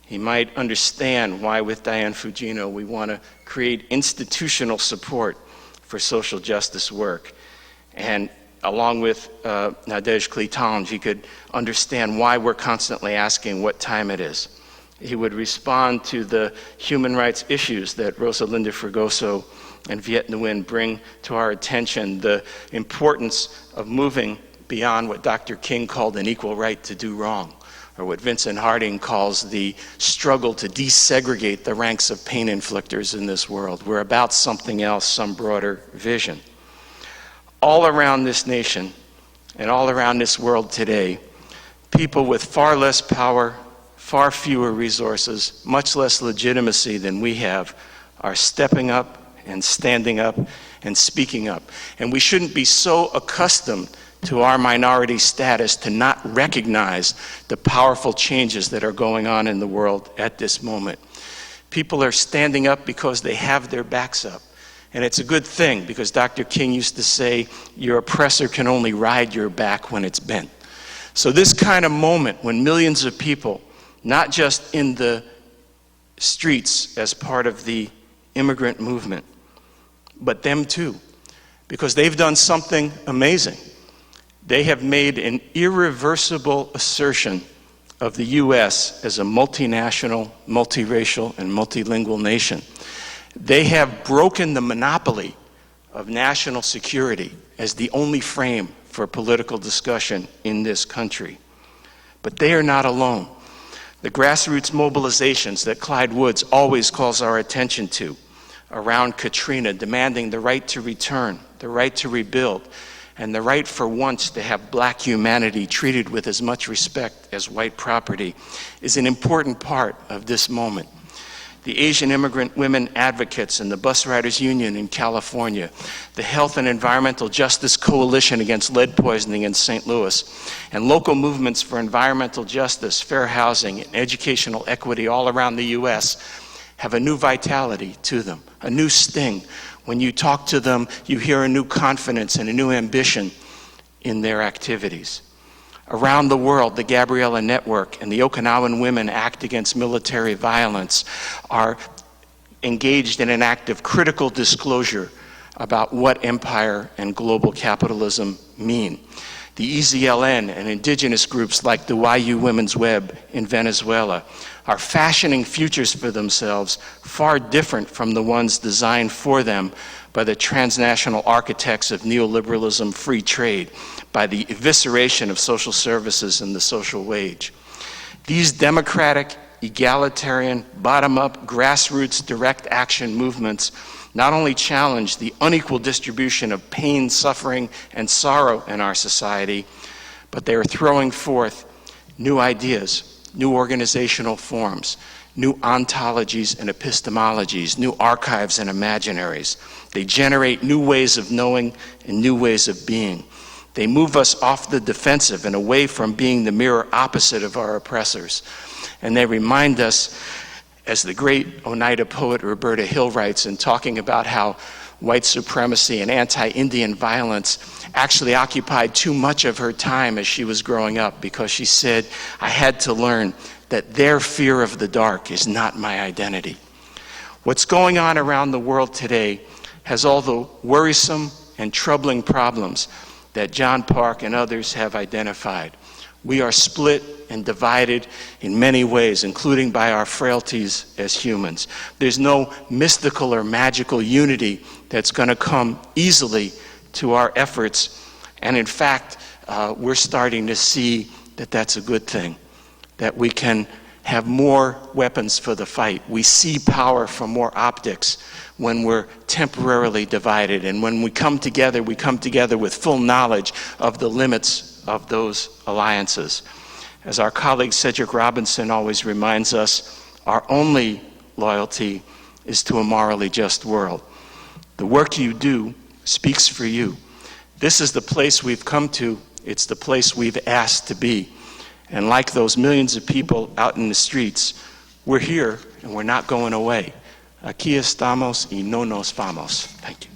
H: He might understand why with Diane Fujino we want to create institutional support for social justice work. And along with Nadège Clitange, he could understand why we're constantly asking what time it is. He would respond to the human rights issues that Rosalinda Fregoso and Viet Nguyen bring to our attention, the importance of moving beyond what Dr. King called an equal right to do wrong, or what Vincent Harding calls the struggle to desegregate the ranks of pain inflictors in this world. We're about something else, some broader vision. All around this nation and all around this world today, people with far less power, far fewer resources, much less legitimacy than we have, are stepping up and standing up and speaking up. And we shouldn't be so accustomed to our minority status to not recognize the powerful changes that are going on in the world at this moment. People are standing up because they have their backs up. And it's a good thing, because Dr. King used to say, your oppressor can only ride your back when it's bent. So this kind of moment when millions of people, not just in the streets as part of the immigrant movement, but them too, because they've done something amazing. They have made an irreversible assertion of the U.S. as a multinational, multiracial, and multilingual nation. They have broken the monopoly of national security as the only frame for political discussion in this country. But they are not alone. The grassroots mobilizations that Clyde Woods always calls our attention to around Katrina, demanding the right to return, the right to rebuild, and the right for once to have black humanity treated with as much respect as white property, is an important part of this moment. The Asian immigrant women advocates and the Bus Riders Union in California, the Health and Environmental Justice Coalition against lead poisoning in St. Louis, and local movements for environmental justice, fair housing, and educational equity all around the U.S. have a new vitality to them, a new sting. When you talk to them, you hear a new confidence and a new ambition in their activities. Around the world, the Gabriella Network and the Okinawan Women Act Against Military Violence are engaged in an act of critical disclosure about what empire and global capitalism mean. The EZLN and indigenous groups like the YU Women's Web in Venezuela are fashioning futures for themselves far different from the ones designed for them by the transnational architects of neoliberalism, free trade, by the evisceration of social services and the social wage. These democratic, egalitarian, bottom-up, grassroots direct action movements not only challenge the unequal distribution of pain, suffering, and sorrow in our society, but they are throwing forth new ideas, new organizational forms, new ontologies and epistemologies, new archives and imaginaries. They generate new ways of knowing and new ways of being. They move us off the defensive and away from being the mirror opposite of our oppressors. And they remind us, as the great Oneida poet Roberta Hill writes in talking about how white supremacy and anti-Indian violence actually occupied too much of her time as she was growing up, because she said, I had to learn that their fear of the dark is not my identity. What's going on around the world today has all the worrisome and troubling problems that John Park and others have identified. We are split and divided in many ways, including by our frailties as humans. There's no mystical or magical unity that's going to come easily to our efforts. And in fact, we're starting to see that that's a good thing, that we can have more weapons for the fight. We see power from more optics when we're temporarily divided. And when we come together with full knowledge of the limits of those alliances. As our colleague Cedric Robinson always reminds us, our only loyalty is to a morally just world. The work you do speaks for you. This is the place we've come to. It's the place we've asked to be. And like those millions of people out in the streets, we're here and we're not going away. Aquí estamos y no nos vamos. Thank you.